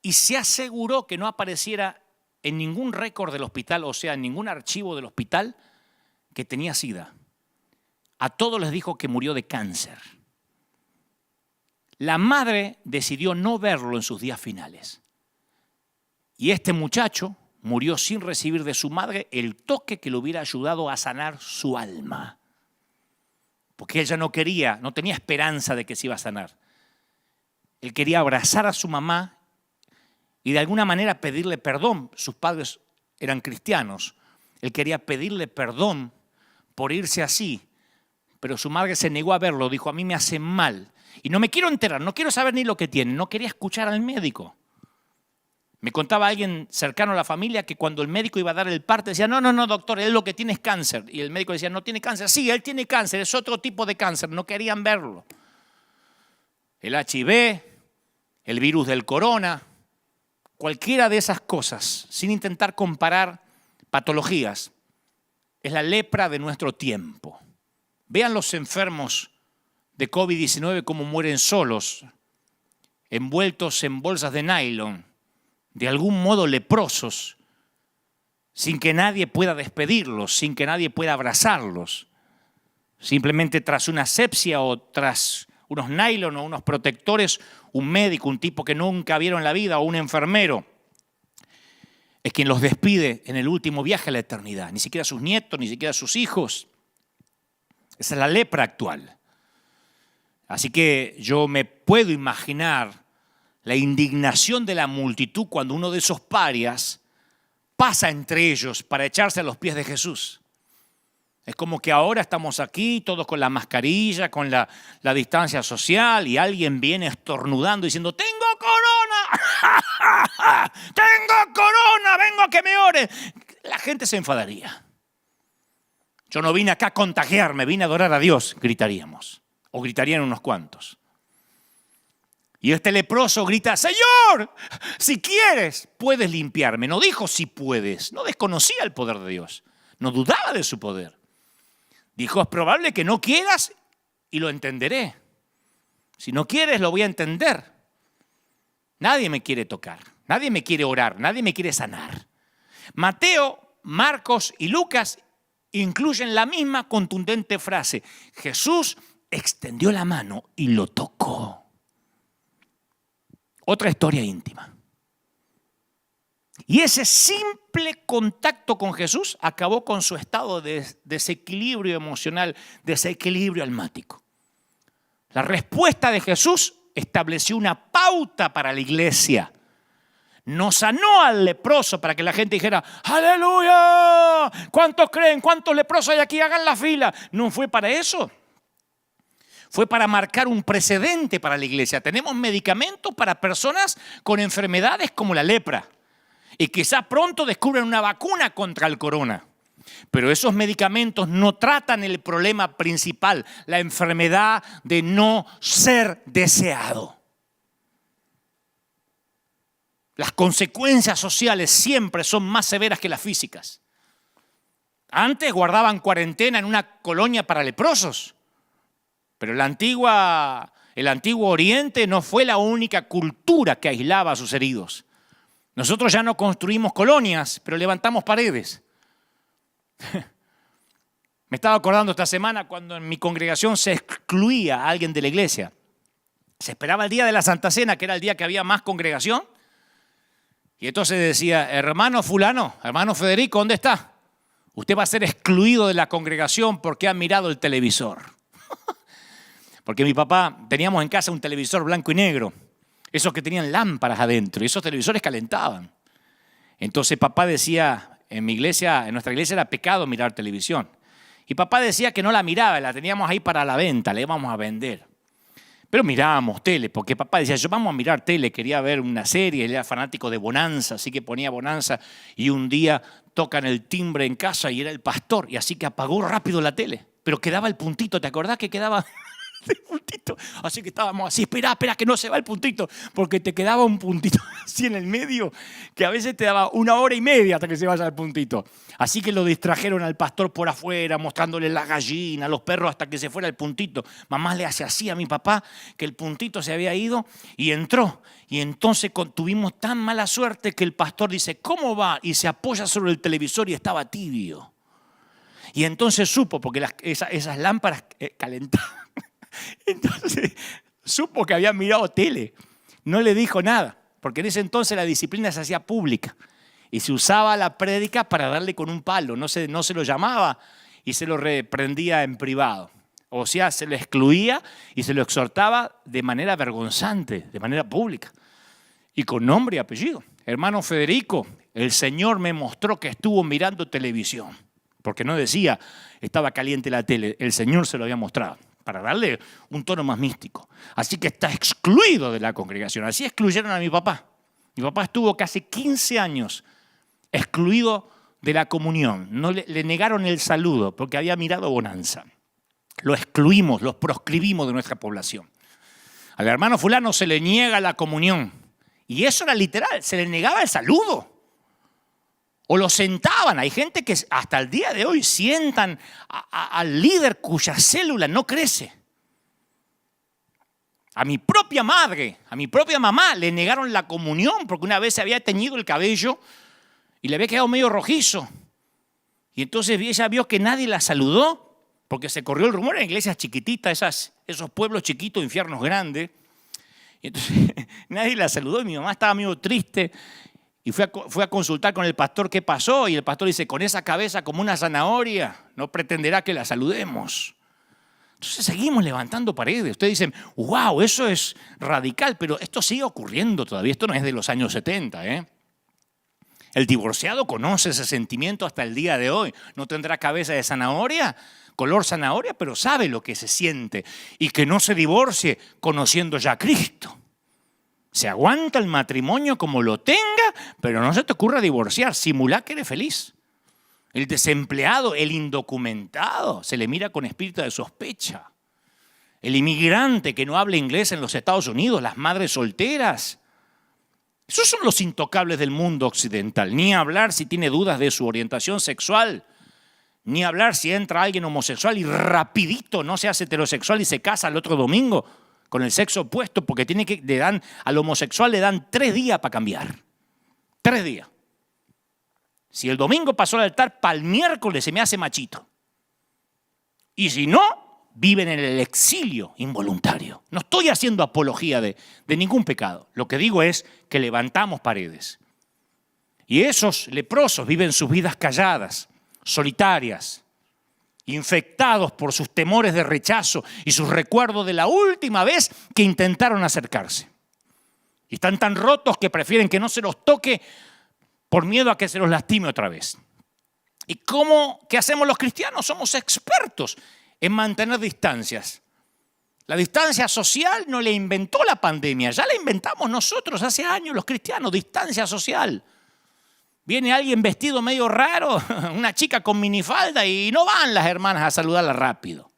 Y se aseguró que no apareciera en ningún récord del hospital, o sea, en ningún archivo del hospital, que tenía SIDA. A todos les dijo que murió de cáncer. La madre decidió no verlo en sus días finales. Y este muchacho murió sin recibir de su madre el toque que le hubiera ayudado a sanar su alma. Porque ella no quería, no tenía esperanza de que se iba a sanar. Él quería abrazar a su mamá y de alguna manera pedirle perdón. Sus padres eran cristianos. Él quería pedirle perdón por irse así. Pero su madre se negó a verlo, dijo, a mí me hace mal. Y no me quiero enterar, no quiero saber ni lo que tiene. No quería escuchar al médico. Me contaba alguien cercano a la familia que cuando el médico iba a dar el parte decía, no, doctor, él lo que tiene es cáncer. Y el médico decía, no tiene cáncer. Sí, él tiene cáncer, es otro tipo de cáncer. No querían verlo. El HIV, el virus del corona, cualquiera de esas cosas, sin intentar comparar patologías, es la lepra de nuestro tiempo. Vean los enfermos de COVID-19 cómo mueren solos, envueltos en bolsas de nylon, de algún modo leprosos, sin que nadie pueda despedirlos, sin que nadie pueda abrazarlos, simplemente tras una asepsia o tras unos nylon o unos protectores, un médico, un tipo que nunca vieron en la vida o un enfermero, es quien los despide en el último viaje a la eternidad, ni siquiera sus nietos, ni siquiera sus hijos. Esa es la lepra actual. Así que yo me puedo imaginar la indignación de la multitud cuando uno de esos parias pasa entre ellos para echarse a los pies de Jesús. Es como que ahora estamos aquí, todos con la mascarilla, con la distancia social, y alguien viene estornudando diciendo, ¡tengo corona! ¡Tengo corona! ¡Vengo a que me ore! La gente se enfadaría. Yo no vine acá a contagiarme, vine a adorar a Dios, gritaríamos. O gritarían unos cuantos. Y este leproso grita, Señor, si quieres, puedes limpiarme. No dijo si puedes, no desconocía el poder de Dios, no dudaba de su poder. Dijo, es probable que no quieras y lo entenderé. Si no quieres, lo voy a entender. Nadie me quiere tocar, nadie me quiere orar, nadie me quiere sanar. Mateo, Marcos y Lucas incluyen la misma contundente frase. Jesús extendió la mano y lo tocó. Otra historia íntima. Y ese simple contacto con Jesús acabó con su estado de desequilibrio emocional, desequilibrio almático. La respuesta de Jesús estableció una pauta para la iglesia. No sanó al leproso para que la gente dijera, ¡aleluya! ¿Cuántos creen? ¿Cuántos leprosos hay aquí? Hagan la fila. No fue para eso. Fue para marcar un precedente para la iglesia. Tenemos medicamentos para personas con enfermedades como la lepra. Y quizá pronto descubran una vacuna contra el corona. Pero esos medicamentos no tratan el problema principal, la enfermedad de no ser deseado. Las consecuencias sociales siempre son más severas que las físicas. Antes guardaban cuarentena en una colonia para leprosos, pero el antiguo Oriente no fue la única cultura que aislaba a sus heridos. Nosotros ya no construimos colonias, pero levantamos paredes. Me estaba acordando esta semana cuando en mi congregación se excluía a alguien de la iglesia. Se esperaba el día de la Santa Cena, que era el día que había más congregación. Y entonces decía, hermano fulano, hermano Federico, ¿dónde está? Usted va a ser excluido de la congregación porque ha mirado el televisor. Porque mi papá, teníamos en casa un televisor blanco y negro, esos que tenían lámparas adentro, y esos televisores calentaban. Entonces papá decía, en nuestra iglesia era pecado mirar televisión. Y papá decía que no la miraba, la teníamos ahí para la venta, la íbamos a vender. Pero mirábamos tele, porque papá decía, yo vamos a mirar tele, quería ver una serie, él era fanático de Bonanza, así que ponía Bonanza, y un día tocan el timbre en casa y era el pastor, y así que apagó rápido la tele, pero quedaba el puntito, ¿te acordás que quedaba el puntito? Así que estábamos así, espera que no se va el puntito, porque te quedaba un puntito así en el medio, que a veces te daba 1 hora y media hasta que se vaya el puntito. Así que lo distrajeron al pastor por afuera, mostrándole las gallinas, los perros, hasta que se fuera el puntito. Mamá le hace así a mi papá, que el puntito se había ido y entró. Y entonces tuvimos tan mala suerte que el pastor dice, ¿cómo va? Y se apoya sobre el televisor y estaba tibio. Y entonces supo, porque esas lámparas calentaban. Entonces supo que había mirado tele. No le dijo nada, porque en ese entonces la disciplina se hacía pública. Y se usaba la prédica para darle con un palo, no se lo llamaba y se lo reprendía en privado. O sea, se lo excluía y se lo exhortaba de manera vergonzante, de manera pública. Y con nombre y apellido. Hermano Federico, el Señor me mostró que estuvo mirando televisión. Porque no decía, estaba caliente la tele, el Señor se lo había mostrado, para darle un tono más místico. Así que está excluido de la congregación. Así excluyeron a mi papá. Mi papá estuvo casi 15 años excluido de la comunión. No le negaron el saludo porque había mirado Bonanza. Lo excluimos, lo proscribimos de nuestra población. Al hermano fulano se le niega la comunión. Y eso era literal, se le negaba el saludo. O lo sentaban. Hay gente que hasta el día de hoy sientan al líder cuya célula no crece. A mi propia madre, a mi propia mamá le negaron la comunión porque una vez se había teñido el cabello y le había quedado medio rojizo. Y entonces ella vio que nadie la saludó, porque se corrió el rumor en iglesias chiquititas, esos pueblos chiquitos, infiernos grandes. Y entonces nadie la saludó y mi mamá estaba medio triste. Y fue a consultar con el pastor qué pasó. Y el pastor dice, con esa cabeza como una zanahoria, no pretenderá que la saludemos. Entonces seguimos levantando paredes. Ustedes dicen, wow, eso es radical, pero esto sigue ocurriendo todavía. Esto no es de los años 70, ¿eh? El divorciado conoce ese sentimiento hasta el día de hoy. No tendrá cabeza de zanahoria, color zanahoria, pero sabe lo que se siente. Y que no se divorcie conociendo ya a Cristo. Se aguanta el matrimonio como lo tenga, pero no se te ocurra divorciar. Simulá que eres feliz. El desempleado, el indocumentado, se le mira con espíritu de sospecha. El inmigrante que no habla inglés en los Estados Unidos, las madres solteras. Esos son los intocables del mundo occidental. Ni hablar si tiene dudas de su orientación sexual. Ni hablar si entra alguien homosexual y rapidito no se hace heterosexual y se casa el otro domingo con el sexo opuesto, porque al homosexual le dan 3 días para cambiar. 3 días. Si el domingo pasó al altar, para el miércoles se me hace machito. Y si no, viven en el exilio involuntario. No estoy haciendo apología de ningún pecado. Lo que digo es que levantamos paredes. Y esos leprosos viven sus vidas calladas, solitarias, infectados por sus temores de rechazo y sus recuerdos de la última vez que intentaron acercarse. Y están tan rotos que prefieren que no se los toque por miedo a que se los lastime otra vez. ¿Y qué hacemos los cristianos? Somos expertos en mantener distancias. La distancia social no la inventó la pandemia, ya la inventamos nosotros hace años los cristianos, distancia social. Viene alguien vestido medio raro, una chica con minifalda y no van las hermanas a saludarla rápido.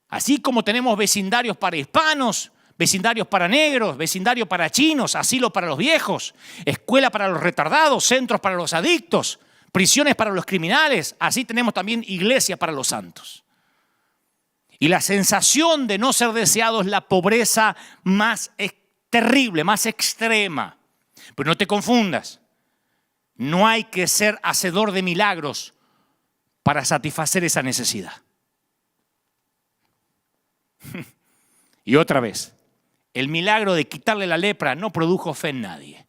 Así como tenemos vecindarios para hispanos, vecindarios para negros, vecindario para chinos, asilo para los viejos, escuela para los retardados, centros para los adictos, prisiones para los criminales, así tenemos también iglesia para los santos. Y la sensación de no ser deseado es la pobreza más terrible, más extrema. Pero no te confundas, no hay que ser hacedor de milagros para satisfacer esa necesidad. Y otra vez, el milagro de quitarle la lepra no produjo fe en nadie.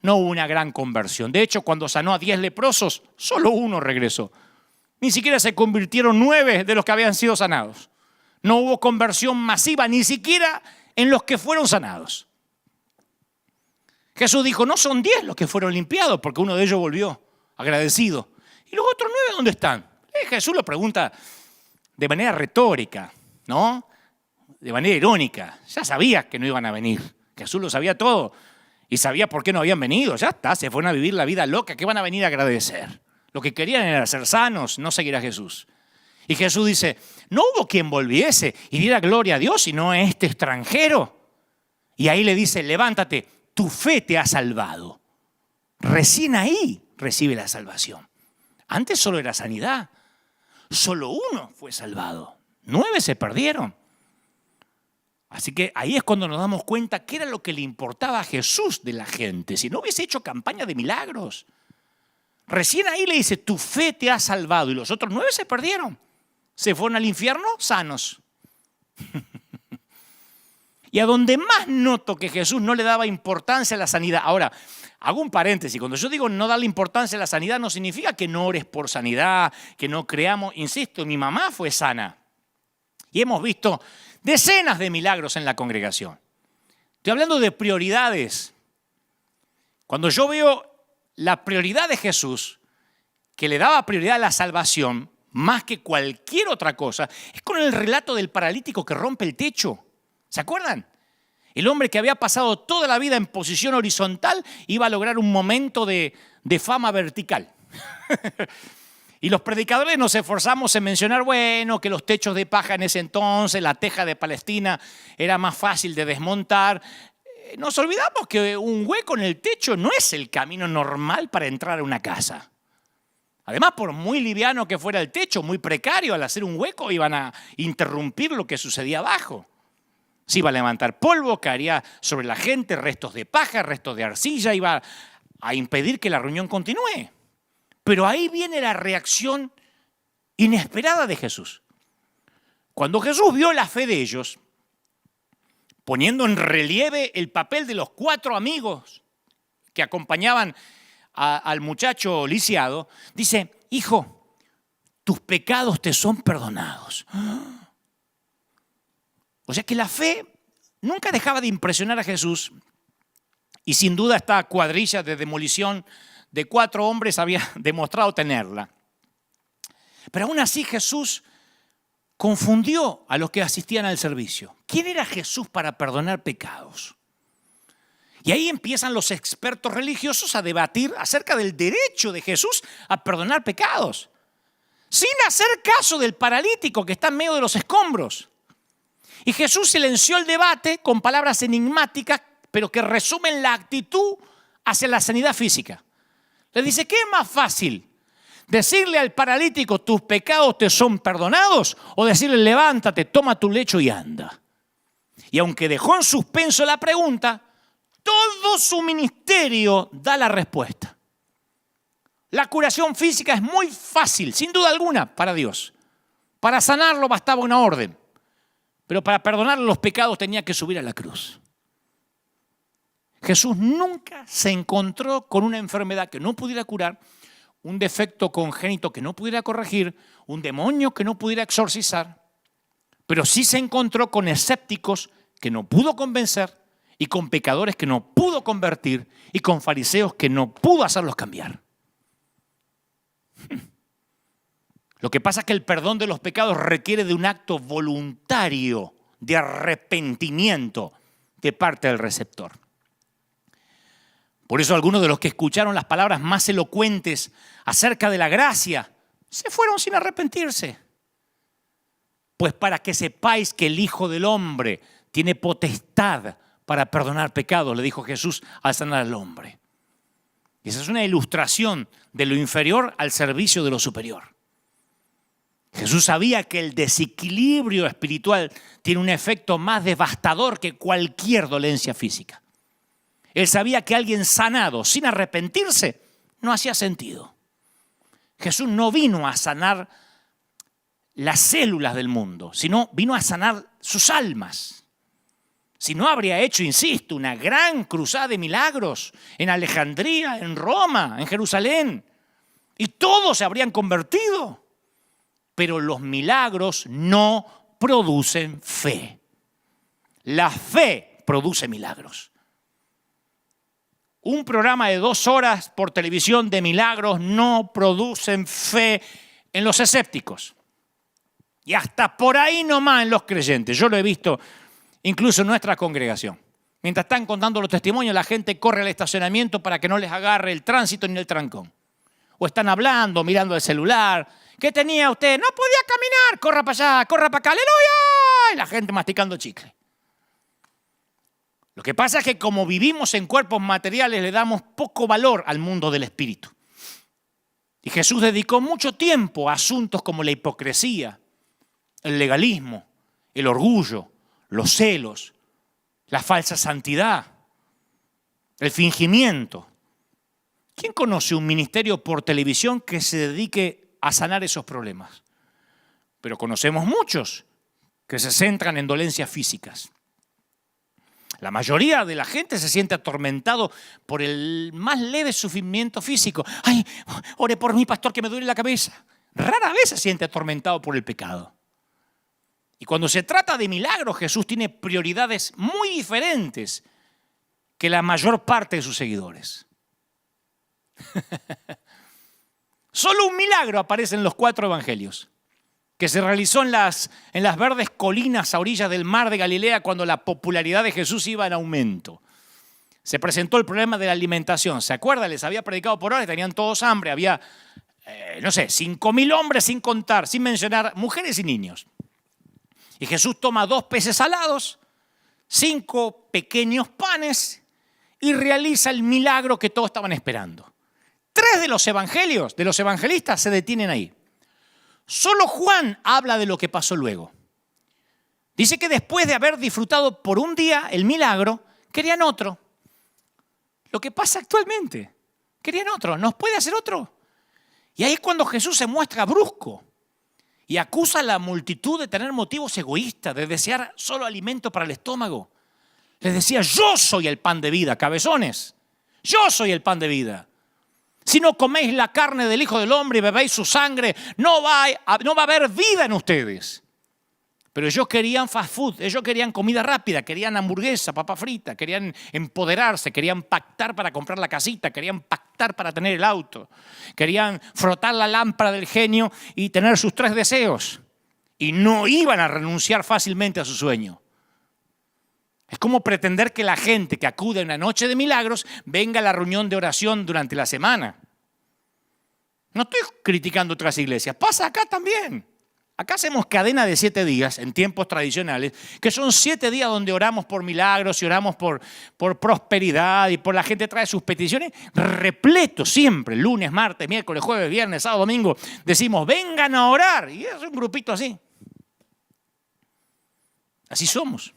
No hubo una gran conversión. De hecho, cuando sanó a 10 leprosos, solo uno regresó. Ni siquiera se convirtieron 9 de los que habían sido sanados. No hubo conversión masiva, ni siquiera en los que fueron sanados. Jesús dijo, no son 10 los que fueron limpiados, porque uno de ellos volvió agradecido. ¿Y los otros 9 dónde están? Jesús lo pregunta de manera retórica, ¿no? De manera irónica. Ya sabía que no iban a venir. Jesús lo sabía todo. Y sabía por qué no habían venido. Ya está, se fueron a vivir la vida loca. ¿Qué van a venir a agradecer? Lo que querían era ser sanos, no seguir a Jesús. Y Jesús dice, no hubo quien volviese y diera gloria a Dios, sino a este extranjero. Y ahí le dice, levántate, tu fe te ha salvado. Recién ahí recibe la salvación. Antes solo era sanidad. Solo uno fue salvado. 9 se perdieron. Así que ahí es cuando nos damos cuenta qué era lo que le importaba a Jesús de la gente. Si no hubiese hecho campaña de milagros. Recién ahí le dice, tu fe te ha salvado. Y los otros 9 se perdieron. Se fueron al infierno sanos. Y a donde más noto que Jesús no le daba importancia a la sanidad. Ahora, hago un paréntesis. Cuando yo digo no darle importancia a la sanidad, no significa que no ores por sanidad, que no creamos. Insisto, mi mamá fue sana. Y hemos visto decenas de milagros en la congregación. Estoy hablando de prioridades. Cuando yo veo la prioridad de Jesús, que le daba prioridad a la salvación, más que cualquier otra cosa, es con el relato del paralítico que rompe el techo. ¿Se acuerdan? El hombre que había pasado toda la vida en posición horizontal iba a lograr un momento de fama vertical. Y los predicadores nos esforzamos en mencionar, bueno, que los techos de paja en ese entonces, la teja de Palestina era más fácil de desmontar. Nos olvidamos que un hueco en el techo no es el camino normal para entrar a una casa. Además, por muy liviano que fuera el techo, muy precario, al hacer un hueco iban a interrumpir lo que sucedía abajo. Se iba a levantar polvo, caería sobre la gente, restos de paja, restos de arcilla, iba a impedir que la reunión continúe. Pero ahí viene la reacción inesperada de Jesús. Cuando Jesús vio la fe de ellos, poniendo en relieve el papel de los 4 amigos que acompañaban al muchacho lisiado, dice, hijo, tus pecados te son perdonados. O sea que la fe nunca dejaba de impresionar a Jesús y sin duda esta cuadrilla de demolición de 4 hombres había demostrado tenerla. Pero aún así Jesús confundió a los que asistían al servicio. ¿Quién era Jesús para perdonar pecados? Y ahí empiezan los expertos religiosos a debatir acerca del derecho de Jesús a perdonar pecados, sin hacer caso del paralítico que está en medio de los escombros. Y Jesús silenció el debate con palabras enigmáticas, pero que resumen la actitud hacia la sanidad física. Le dice, ¿qué es más fácil? ¿Decirle al paralítico, tus pecados te son perdonados? ¿O decirle, levántate, toma tu lecho y anda? Y aunque dejó en suspenso la pregunta, todo su ministerio da la respuesta. La curación física es muy fácil, sin duda alguna, para Dios. Para sanarlo bastaba una orden. Pero para perdonar los pecados tenía que subir a la cruz. Jesús nunca se encontró con una enfermedad que no pudiera curar, un defecto congénito que no pudiera corregir, un demonio que no pudiera exorcizar, pero sí se encontró con escépticos que no pudo convencer y con pecadores que no pudo convertir y con fariseos que no pudo hacerlos cambiar. Lo que pasa es que el perdón de los pecados requiere de un acto voluntario de arrepentimiento de parte del receptor. Por eso algunos de los que escucharon las palabras más elocuentes acerca de la gracia se fueron sin arrepentirse. Pues para que sepáis que el Hijo del Hombre tiene potestad para perdonar pecados, le dijo Jesús al sanar al hombre. Y esa es una ilustración de lo inferior al servicio de lo superior. Jesús sabía que el desequilibrio espiritual tiene un efecto más devastador que cualquier dolencia física. Él sabía que alguien sanado sin arrepentirse no hacía sentido. Jesús no vino a sanar las células del mundo, sino vino a sanar sus almas. Si no, habría hecho, insisto, una gran cruzada de milagros en Alejandría, en Roma, en Jerusalén, y todos se habrían convertido. Pero los milagros no producen fe. La fe produce milagros. Un programa de 2 horas por televisión de milagros no producen fe en los escépticos. Y hasta por ahí nomás en los creyentes. Yo lo he visto incluso en nuestra congregación. Mientras están contando los testimonios, la gente corre al estacionamiento para que no les agarre el tránsito ni el trancón. O están hablando, mirando el celular. ¿Qué tenía usted? No podía caminar. Corra para allá, corra para acá. ¡Aleluya! Y la gente masticando chicle. Lo que pasa es que como vivimos en cuerpos materiales, le damos poco valor al mundo del espíritu. Y Jesús dedicó mucho tiempo a asuntos como la hipocresía, el legalismo, el orgullo, los celos, la falsa santidad, el fingimiento. ¿Quién conoce un ministerio por televisión que se dedique a sanar esos problemas? Pero conocemos muchos que se centran en dolencias físicas. La mayoría de la gente se siente atormentado por el más leve sufrimiento físico. ¡Ay, ore por mí, pastor, que me duele la cabeza! Rara vez se siente atormentado por el pecado. Y cuando se trata de milagros, Jesús tiene prioridades muy diferentes que la mayor parte de sus seguidores. Solo un milagro aparece en los 4 evangelios, que se realizó en las verdes colinas a orillas del mar de Galilea cuando la popularidad de Jesús iba en aumento. Se presentó el problema de la alimentación. ¿Se acuerdan? Les había predicado por horas, tenían todos hambre. Había, 5.000 hombres sin contar, sin mencionar mujeres y niños. Y Jesús toma 2 peces salados, 5 pequeños panes y realiza el milagro que todos estaban esperando. 3 de los evangelios, de los evangelistas, se detienen ahí. Solo Juan habla de lo que pasó luego. Dice que después de haber disfrutado por un día el milagro, querían otro. Lo que pasa actualmente, querían otro. ¿Nos puede hacer otro? Y ahí es cuando Jesús se muestra brusco y acusa a la multitud de tener motivos egoístas, de desear solo alimento para el estómago. Les decía, yo soy el pan de vida, cabezones. Yo soy el pan de vida. Si no coméis la carne del Hijo del Hombre y bebéis su sangre, no va a haber vida en ustedes. Pero ellos querían fast food, ellos querían comida rápida, querían hamburguesa, papa frita, querían empoderarse, querían pactar para comprar la casita, querían pactar para tener el auto, querían frotar la lámpara del genio y tener sus 3 deseos. Y no iban a renunciar fácilmente a su sueño. Es como pretender que la gente que acude a una noche de milagros venga a la reunión de oración durante la semana. No estoy criticando otras iglesias, pasa acá también. Acá hacemos cadena de 7 días en tiempos tradicionales, que son 7 días donde oramos por milagros y oramos por prosperidad y por la gente trae sus peticiones, repleto siempre, lunes, martes, miércoles, jueves, viernes, sábado, domingo, decimos vengan a orar y es un grupito así. Así somos.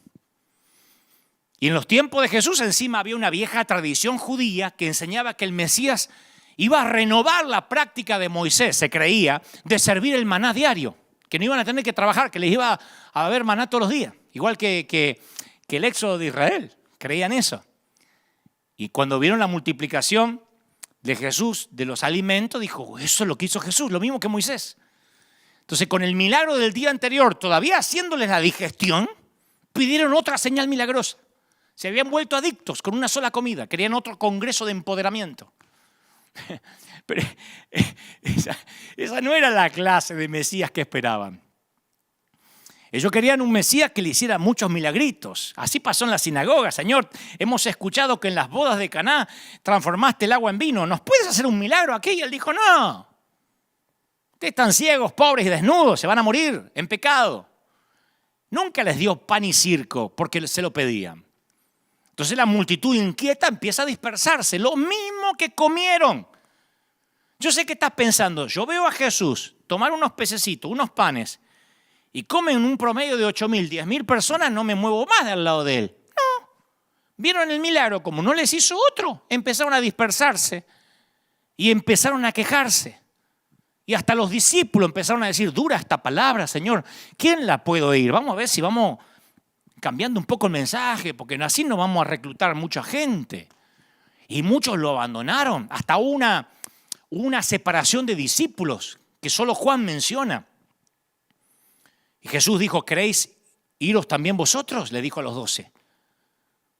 Y en los tiempos de Jesús encima había una vieja tradición judía que enseñaba que el Mesías iba a renovar la práctica de Moisés, se creía, de servir el maná diario, que no iban a tener que trabajar, que les iba a haber maná todos los días, igual que el éxodo de Israel, creían eso. Y cuando vieron la multiplicación de Jesús, de los alimentos, dijo, eso es lo que hizo Jesús, lo mismo que Moisés. Entonces con el milagro del día anterior, todavía haciéndoles la digestión, pidieron otra señal milagrosa. Se habían vuelto adictos con una sola comida. Querían otro congreso de empoderamiento. Pero esa no era la clase de Mesías que esperaban. Ellos querían un Mesías que le hiciera muchos milagritos. Así pasó en la sinagoga. Señor, hemos escuchado que en las bodas de Caná transformaste el agua en vino. ¿Nos puedes hacer un milagro aquí? Y él dijo, no. Ustedes están ciegos, pobres y desnudos. Se van a morir en pecado. Nunca les dio pan y circo porque se lo pedían. Entonces la multitud inquieta empieza a dispersarse. Lo mismo que comieron. Yo sé que estás pensando, yo veo a Jesús tomar unos pececitos, unos panes, y comen un promedio de 8.000, 10.000 personas, no me muevo más de al lado de él. No. Vieron el milagro, como no les hizo otro, empezaron a dispersarse y empezaron a quejarse. Y hasta los discípulos empezaron a decir, dura esta palabra, Señor, ¿quién la puede oír? Vamos a ver si vamos cambiando un poco el mensaje, porque así no vamos a reclutar mucha gente. Y muchos lo abandonaron, hasta una separación de discípulos que solo Juan menciona. Y Jesús dijo, ¿queréis iros también vosotros? Le dijo a los 12.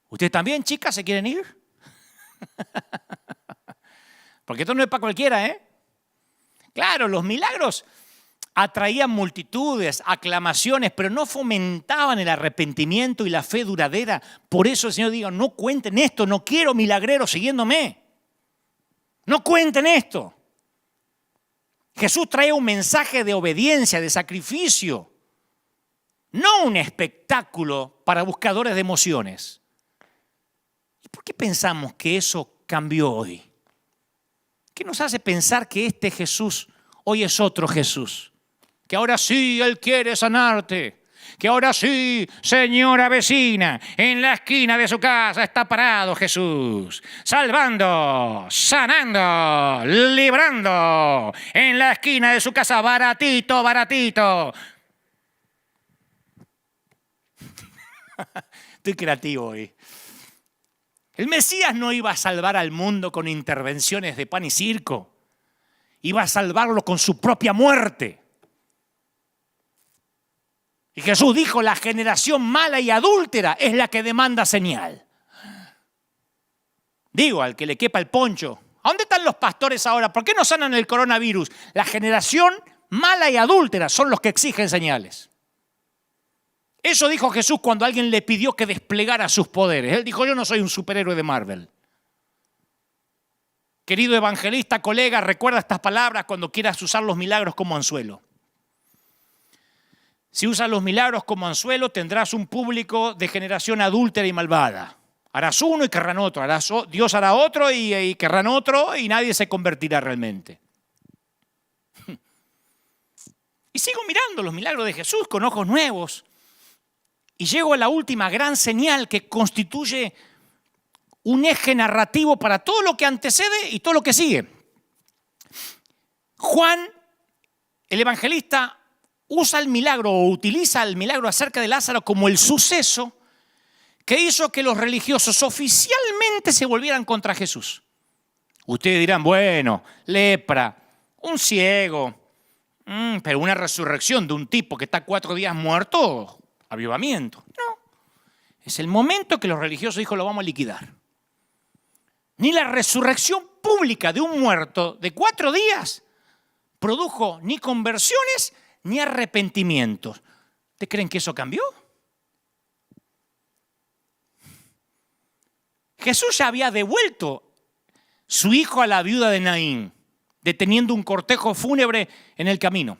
¿Ustedes también, chicas, se quieren ir? Porque esto no es para cualquiera, ¿eh? Claro, los milagros atraían multitudes, aclamaciones, pero no fomentaban el arrepentimiento y la fe duradera. Por eso el Señor dijo, no cuenten esto, no quiero milagreros siguiéndome. No cuenten esto. Jesús trae un mensaje de obediencia, de sacrificio, no un espectáculo para buscadores de emociones. ¿Y por qué pensamos que eso cambió hoy? ¿Qué nos hace pensar que este Jesús hoy es otro Jesús? Que ahora sí Él quiere sanarte. Que ahora sí, señora vecina, en la esquina de su casa está parado Jesús, salvando, sanando, librando, en la esquina de su casa, baratito, baratito. Estoy creativo hoy. El Mesías no iba a salvar al mundo con intervenciones de pan y circo. Iba a salvarlo con su propia muerte. Y Jesús dijo, la generación mala y adúltera es la que demanda señal. Digo, al que le quepa el poncho, ¿a dónde están los pastores ahora? ¿Por qué no sanan el coronavirus? La generación mala y adúltera son los que exigen señales. Eso dijo Jesús cuando alguien le pidió que desplegara sus poderes. Él dijo, yo no soy un superhéroe de Marvel. Querido evangelista, colega, recuerda estas palabras cuando quieras usar los milagros como anzuelo. Si usas los milagros como anzuelo, tendrás un público de generación adúltera y malvada. Harás uno y querrán otro. Dios hará otro y querrán otro y nadie se convertirá realmente. Y sigo mirando los milagros de Jesús con ojos nuevos. Y llego a la última gran señal que constituye un eje narrativo para todo lo que antecede y todo lo que sigue. Juan, el evangelista, usa el milagro o utiliza el milagro acerca de Lázaro como el suceso que hizo que los religiosos oficialmente se volvieran contra Jesús. Ustedes dirán, bueno, lepra, un ciego, pero una resurrección de un tipo que está 4 días muerto, avivamiento. No, es el momento que los religiosos dijeron, lo vamos a liquidar. Ni la resurrección pública de un muerto de 4 días produjo ni conversiones ni arrepentimientos. ¿Ustedes creen que eso cambió? Jesús ya había devuelto su hijo a la viuda de Naín, deteniendo un cortejo fúnebre en el camino.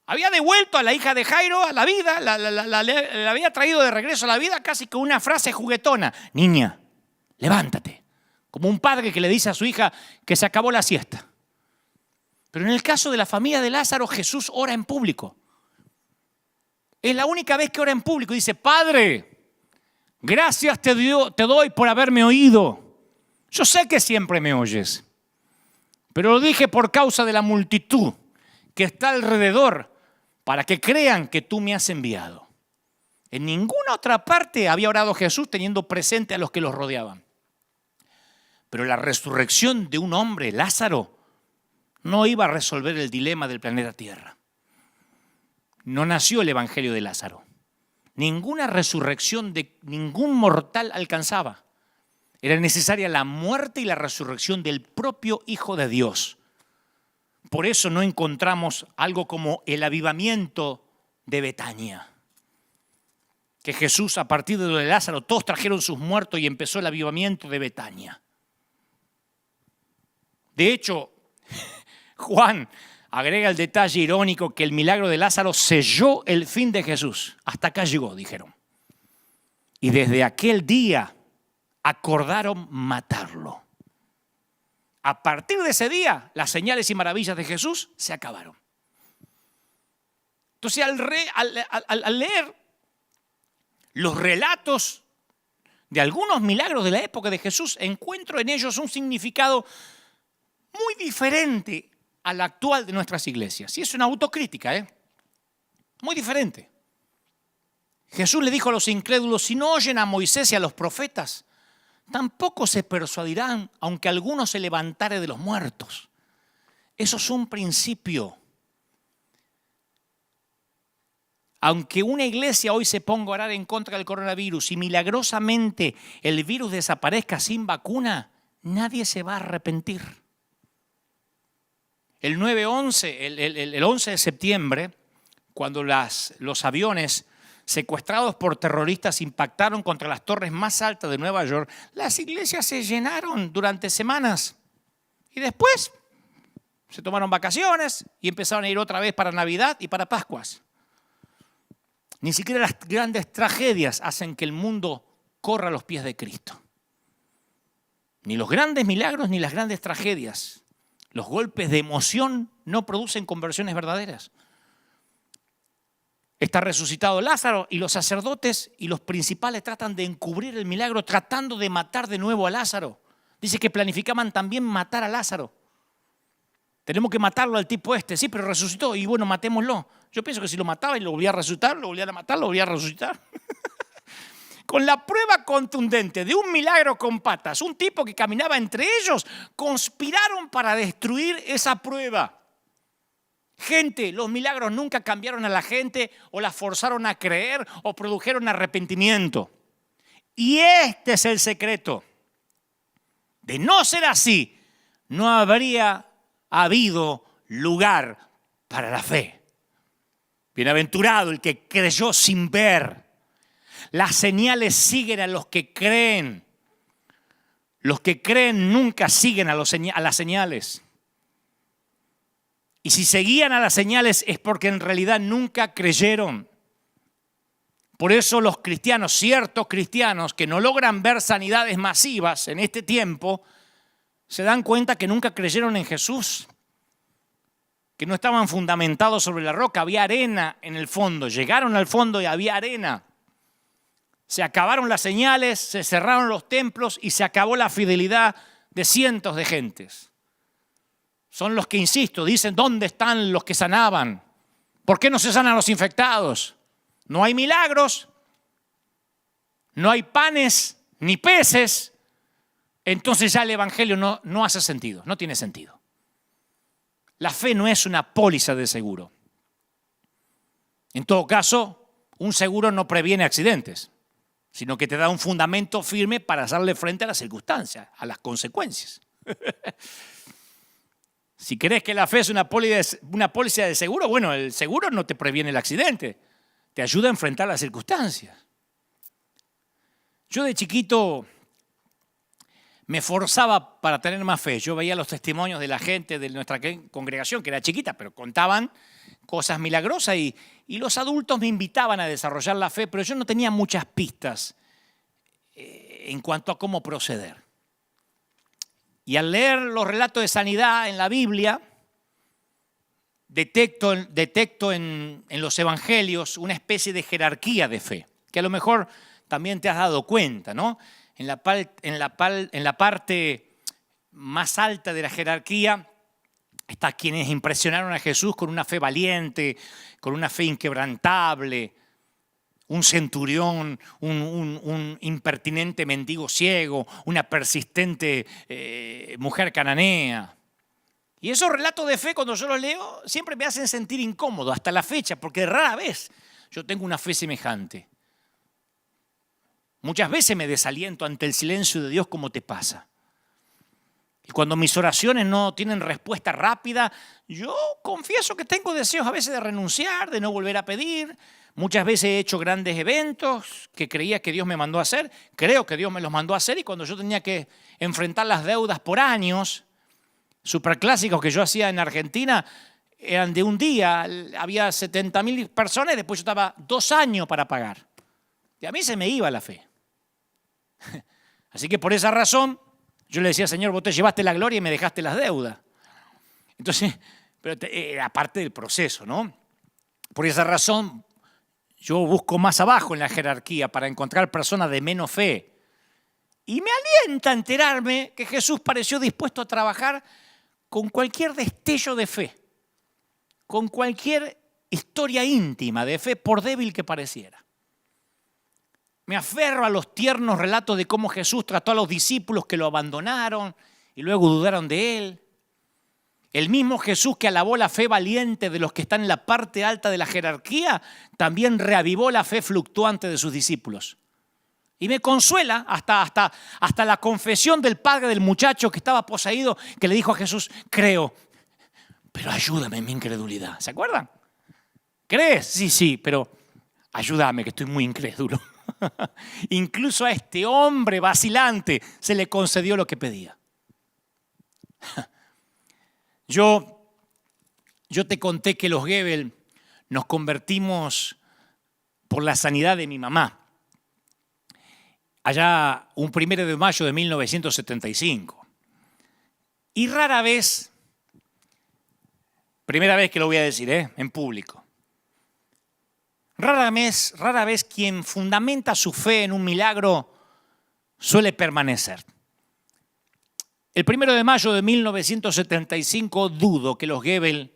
Había devuelto a la hija de Jairo a la vida, la había traído de regreso a la vida casi con una frase juguetona. Niña, levántate. Como un padre que le dice a su hija que se acabó la siesta. Pero en el caso de la familia de Lázaro, Jesús ora en público. Es la única vez que ora en público. Dice, Padre, gracias te doy por haberme oído. Yo sé que siempre me oyes. Pero lo dije por causa de la multitud que está alrededor para que crean que tú me has enviado. En ninguna otra parte había orado Jesús teniendo presente a los que los rodeaban. Pero la resurrección de un hombre, Lázaro, no iba a resolver el dilema del planeta Tierra. No nació el evangelio de Lázaro. ninguna resurrección de ningún mortal alcanzaba. Era necesaria la muerte y la resurrección del propio Hijo de Dios. Por eso no encontramos algo como el avivamiento de Betania. Que Jesús, a partir de lo de Lázaro, todos trajeron sus muertos y empezó el avivamiento de Betania. De hecho, Juan agrega el detalle irónico que el milagro de Lázaro selló el fin de Jesús. Hasta acá llegó, dijeron. Y desde aquel día acordaron matarlo. A partir de ese día, las señales y maravillas de Jesús se acabaron. Entonces, al leer los relatos de algunos milagros de la época de Jesús, encuentro en ellos un significado muy diferente al actual de nuestras iglesias. Y es una autocrítica, muy diferente. Jesús le dijo a los incrédulos, si no oyen a Moisés y a los profetas, tampoco se persuadirán, aunque alguno se levantare de los muertos. Eso es un principio. Aunque una iglesia hoy se ponga a orar en contra del coronavirus y milagrosamente el virus desaparezca sin vacuna, nadie se va a arrepentir. El 9/11, el 11 de septiembre, cuando los aviones secuestrados por terroristas impactaron contra las torres más altas de Nueva York, las iglesias se llenaron durante semanas. Y después se tomaron vacaciones y empezaron a ir otra vez para Navidad y para Pascuas. Ni siquiera las grandes tragedias hacen que el mundo corra a los pies de Cristo. Ni los grandes milagros ni las grandes tragedias. Los golpes de emoción no producen conversiones verdaderas. Está resucitado Lázaro y los sacerdotes y los principales tratan de encubrir el milagro, tratando de matar de nuevo a Lázaro. Dice que planificaban también matar a Lázaro. Tenemos que matarlo al tipo este. Sí, pero resucitó y bueno, matémoslo. Yo pienso que si lo mataba y lo volvía a resucitar, lo volvían a matar, lo volvía a resucitar. Con la prueba contundente de un milagro con patas, un tipo que caminaba entre ellos, conspiraron para destruir esa prueba. Gente, los milagros nunca cambiaron a la gente o la forzaron a creer o produjeron arrepentimiento. Y este es el secreto. De no ser así, no habría habido lugar para la fe. Bienaventurado el que creyó sin ver. Las señales siguen a los que creen. Los que creen nunca siguen a las señales. Y si seguían a las señales es porque en realidad nunca creyeron. Por eso los cristianos, ciertos cristianos que no logran ver sanidades masivas en este tiempo, se dan cuenta que nunca creyeron en Jesús, que no estaban fundamentados sobre la roca, había arena en el fondo. Llegaron al fondo y había arena. Se acabaron las señales, se cerraron los templos y se acabó la fidelidad de cientos de gentes. Son los que, insisto, dicen, ¿dónde están los que sanaban? ¿Por qué no se sanan los infectados? No hay milagros, no hay panes ni peces. Entonces ya el evangelio no hace sentido, no tiene sentido. La fe no es una póliza de seguro. En todo caso, un seguro no previene accidentes, sino que te da un fundamento firme para hacerle frente a las circunstancias, a las consecuencias. Si crees que la fe es una póliza de seguro, bueno, el seguro no te previene el accidente, te ayuda a enfrentar las circunstancias. Yo de chiquito me forzaba para tener más fe. Yo veía los testimonios de la gente de nuestra congregación, que era chiquita, pero contaban cosas milagrosas y los adultos me invitaban a desarrollar la fe, pero yo no tenía muchas pistas en cuanto a cómo proceder. Y al leer los relatos de sanidad en la Biblia, detecto en los evangelios una especie de jerarquía de fe, que a lo mejor también te has dado cuenta, ¿no? En la parte más alta de la jerarquía están quienes impresionaron a Jesús con una fe valiente, con una fe inquebrantable, un centurión, un impertinente mendigo ciego, una persistente mujer cananea. Y esos relatos de fe, cuando yo los leo, siempre me hacen sentir incómodo hasta la fecha, porque rara vez yo tengo una fe semejante. Muchas veces me desaliento ante el silencio de Dios, como te pasa. Y cuando mis oraciones no tienen respuesta rápida, yo confieso que tengo deseos a veces de renunciar, de no volver a pedir. Muchas veces he hecho grandes eventos que creía que Dios me mandó a hacer. Creo que Dios me los mandó a hacer, y cuando yo tenía que enfrentar las deudas por años, superclásicos que yo hacía en Argentina, eran de un día, había 70.000 personas y después yo estaba 2 años para pagar. Y a mí se me iba la fe. Así que por esa razón yo le decía: Señor, vos te llevaste la gloria y me dejaste las deudas. Entonces, pero era parte del proceso, ¿no? Por esa razón yo busco más abajo en la jerarquía para encontrar personas de menos fe. Y me alienta enterarme que Jesús pareció dispuesto a trabajar con cualquier destello de fe, con cualquier historia íntima de fe, por débil que pareciera. Me aferro a los tiernos relatos de cómo Jesús trató a los discípulos que lo abandonaron y luego dudaron de él. El mismo Jesús que alabó la fe valiente de los que están en la parte alta de la jerarquía, también reavivó la fe fluctuante de sus discípulos. Y me consuela hasta la confesión del padre del muchacho que estaba poseído, que le dijo a Jesús: creo, pero ayúdame en mi incredulidad. ¿Se acuerdan? ¿Crees? Sí, pero ayúdame, que estoy muy incrédulo. Incluso a este hombre vacilante se le concedió lo que pedía. Yo te conté que los Gebel nos convertimos por la sanidad de mi mamá. Allá un 1 de mayo de 1975. Y rara vez, primera vez que lo voy a decir, en público. Rara vez quien fundamenta su fe en un milagro suele permanecer. El 1 de mayo de 1975 dudo que los Gebel,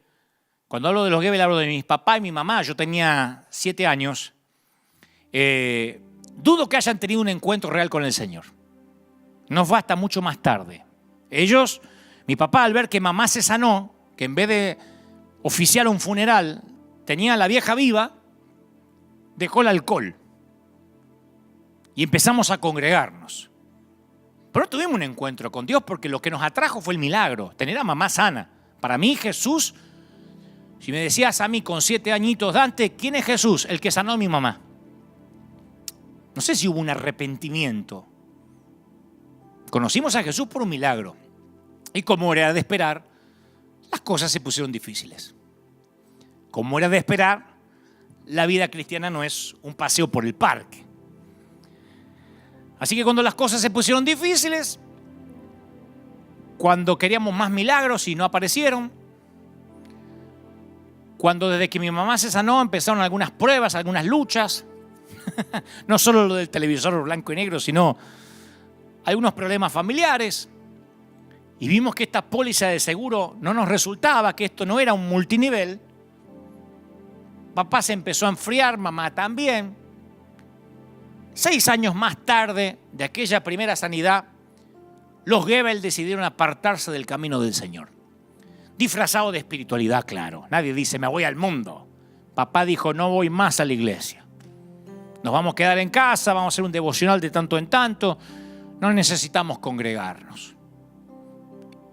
cuando hablo de los Gebel hablo de mis papás y mi mamá, yo tenía 7 años, dudo que hayan tenido un encuentro real con el Señor. No fue hasta mucho más tarde. Ellos, mi papá, al ver que mamá se sanó, que en vez de oficiar un funeral tenía a la vieja viva, dejó el alcohol y empezamos a congregarnos. Pero tuvimos un encuentro con Dios porque lo que nos atrajo fue el milagro, tener a mamá sana. Para mí Jesús, si me decías a mí con 7 añitos, Dante, ¿quién es Jesús? El que sanó a mi mamá. No sé si hubo un arrepentimiento. Conocimos a Jesús por un milagro. Y como era de esperar, las cosas se pusieron difíciles. Como era de esperar, la vida cristiana no es un paseo por el parque. Así que cuando las cosas se pusieron difíciles, cuando queríamos más milagros y no aparecieron, cuando desde que mi mamá se sanó empezaron algunas pruebas, algunas luchas, no solo lo del televisor blanco y negro, sino algunos problemas familiares, y vimos que esta póliza de seguro no nos resultaba, que esto no era un multinivel. Papá se empezó a enfriar, mamá también. 6 años más tarde de aquella primera sanidad, los Gebel decidieron apartarse del camino del Señor. Disfrazado de espiritualidad, claro. Nadie dice, me voy al mundo. Papá dijo, no voy más a la iglesia. Nos vamos a quedar en casa, vamos a hacer un devocional de tanto en tanto. No necesitamos congregarnos.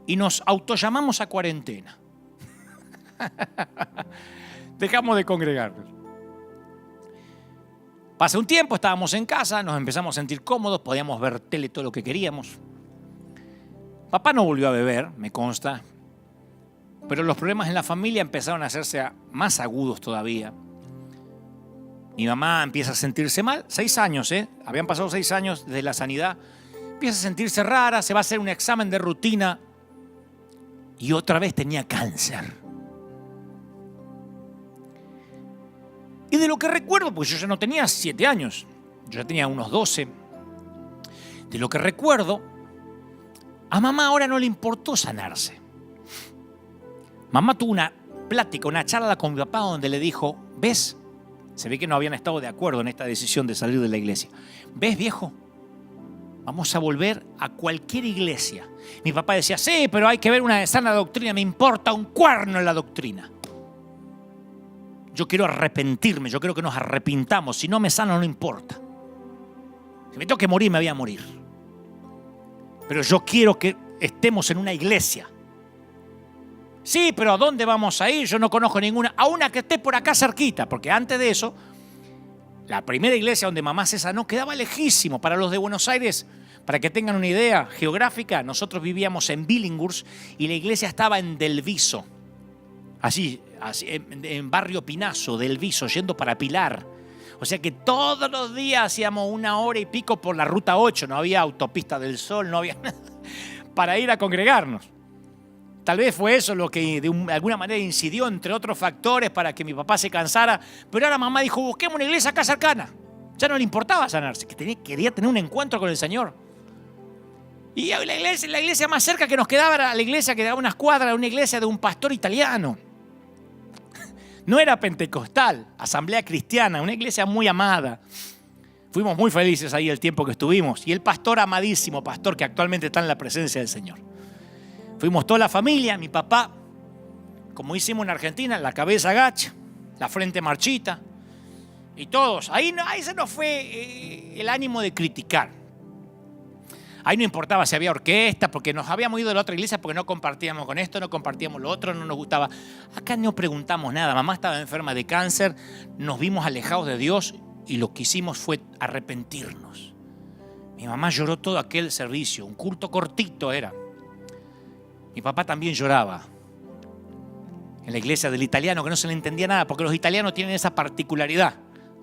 Y nos autollamamos a cuarentena. Dejamos de congregarnos. Pasa un tiempo, estábamos en casa, nos empezamos a sentir cómodos, podíamos ver tele todo lo que queríamos. Papá no volvió a beber, me consta, pero los problemas en la familia empezaron a hacerse más agudos todavía. Mi mamá empieza a sentirse mal, 6 años, habían pasado 6 años desde la sanidad, empieza a sentirse rara, se va a hacer un examen de rutina y otra vez tenía cáncer. Y de lo que recuerdo, pues yo ya no tenía 7 años, yo ya tenía unos 12. De lo que recuerdo, a mamá ahora no le importó sanarse. Mamá tuvo una plática, una charla con mi papá donde le dijo, ¿ves? Se ve que no habían estado de acuerdo en esta decisión de salir de la iglesia. ¿Ves, viejo? Vamos a volver a cualquier iglesia. Mi papá decía, sí, pero hay que ver una sana doctrina. Me importa un cuerno en la doctrina. Yo quiero arrepentirme, yo quiero que nos arrepintamos. Si no me sano, no importa. Si me tengo que morir, me voy a morir. Pero yo quiero que estemos en una iglesia. Sí, pero ¿a dónde vamos a ir? Yo no conozco ninguna. A una que esté por acá cerquita, porque antes de eso, la primera iglesia donde mamá se sanó quedaba lejísimo. Para los de Buenos Aires, para que tengan una idea geográfica, nosotros vivíamos en Billinghurst y la iglesia estaba en Delviso. Así en Barrio Pinazo, Delviso, yendo para Pilar. O sea que todos los días hacíamos 1 hora y pico por la ruta 8. No había autopista del Sol, no había nada para ir a congregarnos. Tal vez fue eso lo que de alguna manera incidió, entre otros factores, para que mi papá se cansara. Pero ahora mamá dijo, busquemos una iglesia acá cercana. Ya no le importaba sanarse, quería tener un encuentro con el Señor. Y la iglesia más cerca que nos quedaba era la iglesia que daba unas cuadras, una iglesia de un pastor italiano. No era pentecostal, asamblea cristiana, una iglesia muy amada. Fuimos muy felices ahí el tiempo que estuvimos. Y el pastor amadísimo, pastor que actualmente está en la presencia del Señor. Fuimos toda la familia, mi papá, como hicimos en Argentina, la cabeza agacha, la frente marchita, y todos. Ahí se nos fue el ánimo de criticar. Ahí no importaba si había orquesta, porque nos habíamos ido de la otra iglesia porque no compartíamos con esto, no compartíamos lo otro, no nos gustaba. Acá no preguntamos nada. Mamá estaba enferma de cáncer, nos vimos alejados de Dios y lo que hicimos fue arrepentirnos. Mi mamá lloró todo aquel servicio, un culto cortito era. Mi papá también lloraba en la iglesia del italiano, que no se le entendía nada, porque los italianos tienen esa particularidad.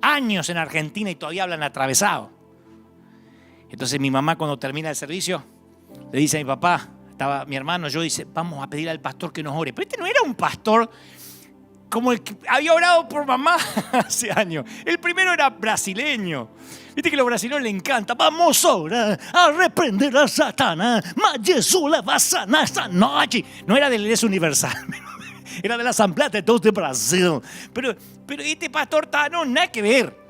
Años en Argentina y todavía hablan atravesado. Entonces mi mamá, cuando termina el servicio, le dice a mi papá, estaba mi hermano, yo, dice, vamos a pedir al pastor que nos ore. Pero este no era un pastor como el que había orado por mamá hace años. El primero era brasileño. Viste que a los brasileños les encanta. Vamos ahora a reprender a Satanás. Mas Jesús la va a sanar esta noche. No era de la Iglesia Universal. Era de la Asamblea de Deus de Brasil. Pero este pastor no, nada que ver.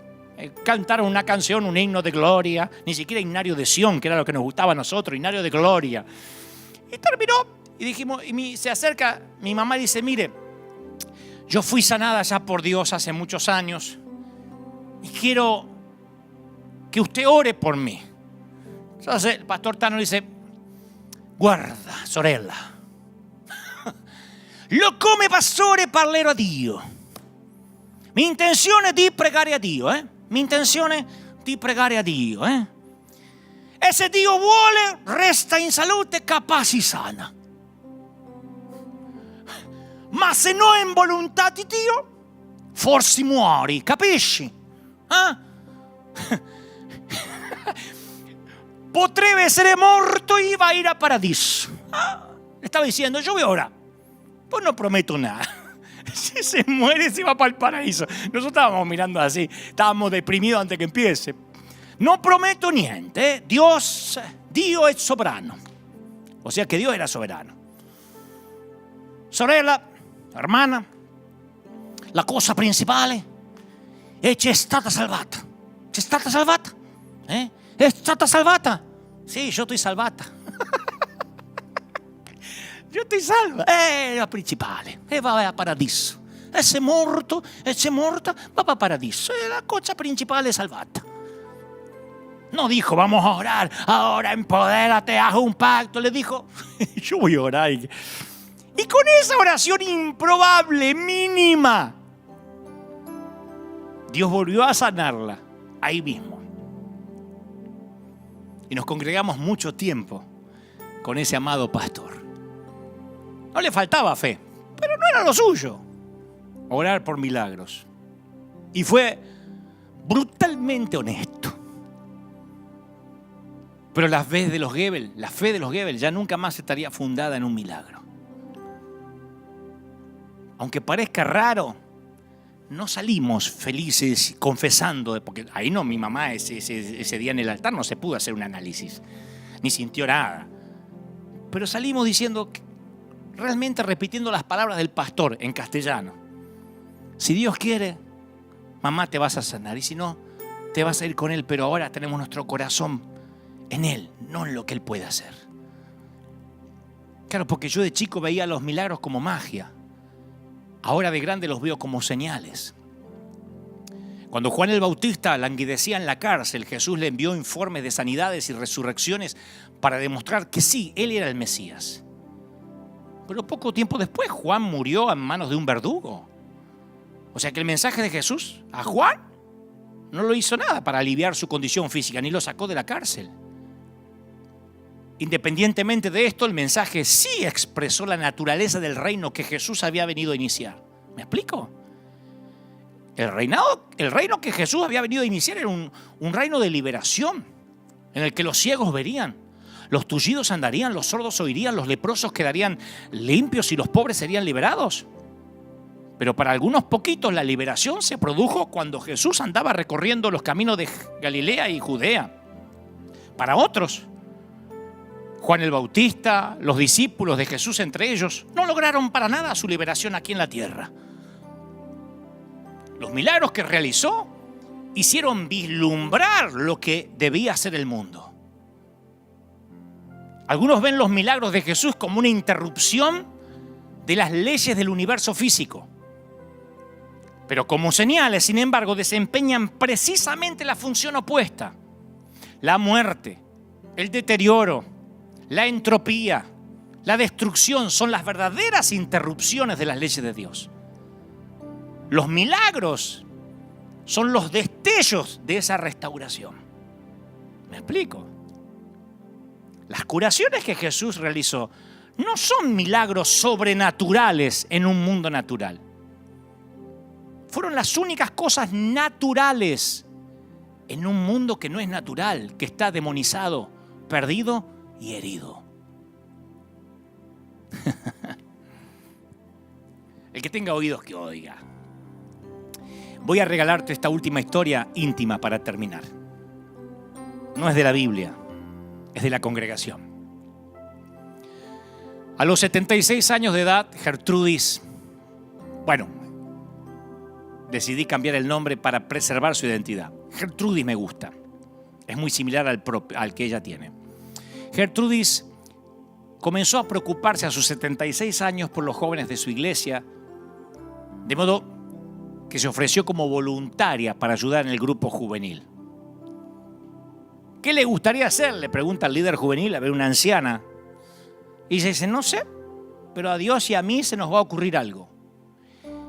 Cantaron una canción, un himno de gloria. Ni siquiera himnario de Sión, que era lo que nos gustaba a nosotros. Himnario de gloria. Y terminó. Y dijimos, se acerca mi mamá y dice, mire, yo fui sanada ya por Dios hace muchos años. Y quiero que usted ore por mí. Entonces el pastor Tano dice, guarda, sorella, lo come pastore parlerò a Dio. Mi intenzione è di pregare a Dio, Mi intenzione è di pregare a Dio, E se Dio vuole, resta in salute, capaci sana. Ma se non è in volontà di Dio, forse muori, capisci? Potrebbe essere morto y va a ir a paradiso. Estaba diciendo, yo voy a orar. Pues no prometo nada. Si se muere, se va para el paraíso. Nosotros estábamos mirando así, estábamos deprimidos antes que empiece. No prometo niente. Dio è soberano. O sea que Dios era soberano. Sorella, hermana, la cosa principale è che è stata salvata. C'è stata salvata? È stata salvata? Sì, io estoy salvata. Io estoy salva. È la principale. E va a paradiso. E se è morto, e se è morta, va a paradiso. E la cosa principale è salvata. No dijo, vamos a orar, ahora empodérate, haz un pacto. Le dijo, yo voy a orar. Y con esa oración improbable, mínima, Dios volvió a sanarla ahí mismo. Y nos congregamos mucho tiempo con ese amado pastor. No le faltaba fe, pero no era lo suyo. Orar por milagros. Y fue brutalmente honesto. Pero la fe de los Goebbels ya nunca más estaría fundada en un milagro. Aunque parezca raro, no salimos felices confesando, porque ahí no, mi mamá ese día en el altar no se pudo hacer un análisis, ni sintió nada. Pero salimos diciendo, realmente repitiendo las palabras del pastor en castellano. Si Dios quiere, mamá, te vas a sanar, y si no, te vas a ir con Él, pero ahora tenemos nuestro corazón en Él, no en lo que Él puede hacer. Claro, porque yo de chico veía los milagros como magia. Ahora de grande los veo como señales. Cuando Juan el Bautista languidecía en la cárcel, Jesús le envió informes de sanidades y resurrecciones para demostrar que sí, él era el Mesías. Pero poco tiempo después, Juan murió en manos de un verdugo. O sea que el mensaje de Jesús a Juan no lo hizo nada para aliviar su condición física, ni lo sacó de la cárcel. Independientemente de esto, el mensaje sí expresó la naturaleza del reino que Jesús había venido a iniciar. ¿Me explico? El reino que Jesús había venido a iniciar era un reino de liberación, en el que los ciegos verían, los tullidos andarían, los sordos oirían, los leprosos quedarían limpios y los pobres serían liberados. Pero para algunos poquitos la liberación se produjo cuando Jesús andaba recorriendo los caminos de Galilea y Judea. Para otros, Juan el Bautista, los discípulos de Jesús entre ellos, no lograron para nada su liberación aquí en la tierra. Los milagros que realizó hicieron vislumbrar lo que debía ser el mundo. Algunos ven los milagros de Jesús como una interrupción de las leyes del universo físico. Pero como señales, sin embargo, desempeñan precisamente la función opuesta. La muerte, el deterioro, la entropía, la destrucción son las verdaderas interrupciones de las leyes de Dios. Los milagros son los destellos de esa restauración. ¿Me explico? Las curaciones que Jesús realizó no son milagros sobrenaturales en un mundo natural. Fueron las únicas cosas naturales en un mundo que no es natural, que está demonizado, perdido y herido. El que tenga oídos que oiga. Voy a regalarte esta última historia íntima para terminar. No es de la Biblia, es de la congregación. A los 76 años de edad, Gertrudis, decidí cambiar el nombre para preservar su identidad. Gertrudis me gusta. Es muy similar al que ella tiene. Gertrudis comenzó a preocuparse a sus 76 años por los jóvenes de su iglesia, de modo que se ofreció como voluntaria para ayudar en el grupo juvenil. ¿Qué le gustaría hacer?, le pregunta al líder juvenil, a ver, una anciana. Y ella dice, no sé, pero a Dios y a mí se nos va a ocurrir algo.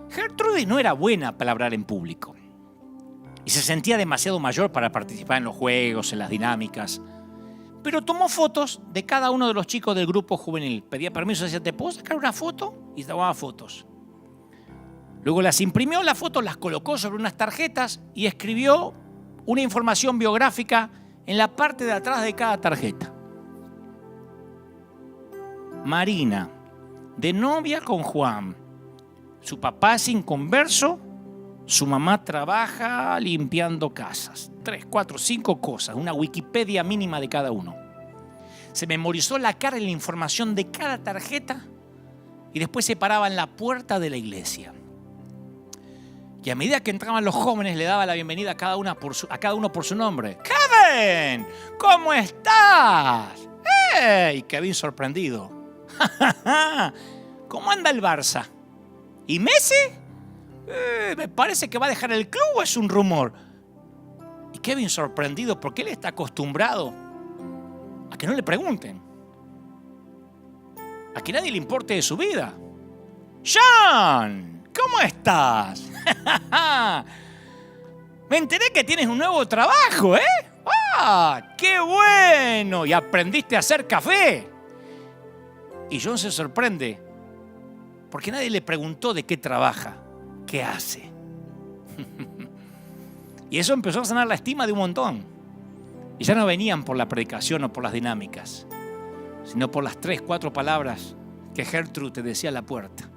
Gertrudis no era buena para hablar en público y se sentía demasiado mayor para participar en los juegos, en las dinámicas. Pero tomó fotos de cada uno de los chicos del grupo juvenil. Pedía permiso, decía, ¿te puedo sacar una foto? Y tomaba fotos. Luego las imprimió, las fotos las colocó sobre unas tarjetas y escribió una información biográfica en la parte de atrás de cada tarjeta. Marina, de novia con Juan. Su papá es inconverso, su mamá trabaja limpiando casas. 3, 4, 5 cosas, una Wikipedia mínima de cada uno. Se memorizó la cara y la información de cada tarjeta y después se paraba en la puerta de la iglesia. Y a medida que entraban los jóvenes le daba la bienvenida a cada uno por su nombre. ¡Kevin! ¿Cómo estás? ¡Hey! Kevin sorprendido. ¿Cómo anda el Barça? ¿Y Messi? Me parece que va a dejar el club, ¿o es un rumor? Y Kevin sorprendido porque él está acostumbrado a que no le pregunten, a que nadie le importe de su vida. ¡John! ¿Cómo estás? Me enteré que tienes un nuevo trabajo, ¿eh? ¡Ah! ¡Qué bueno! Y aprendiste a hacer café. Y John se sorprende porque nadie le preguntó de qué trabaja, qué hace. Y eso empezó a sanar la estima de un montón. Y ya no venían por la predicación o por las dinámicas, sino por las 3, 4 palabras que Gertrude te decía a la puerta.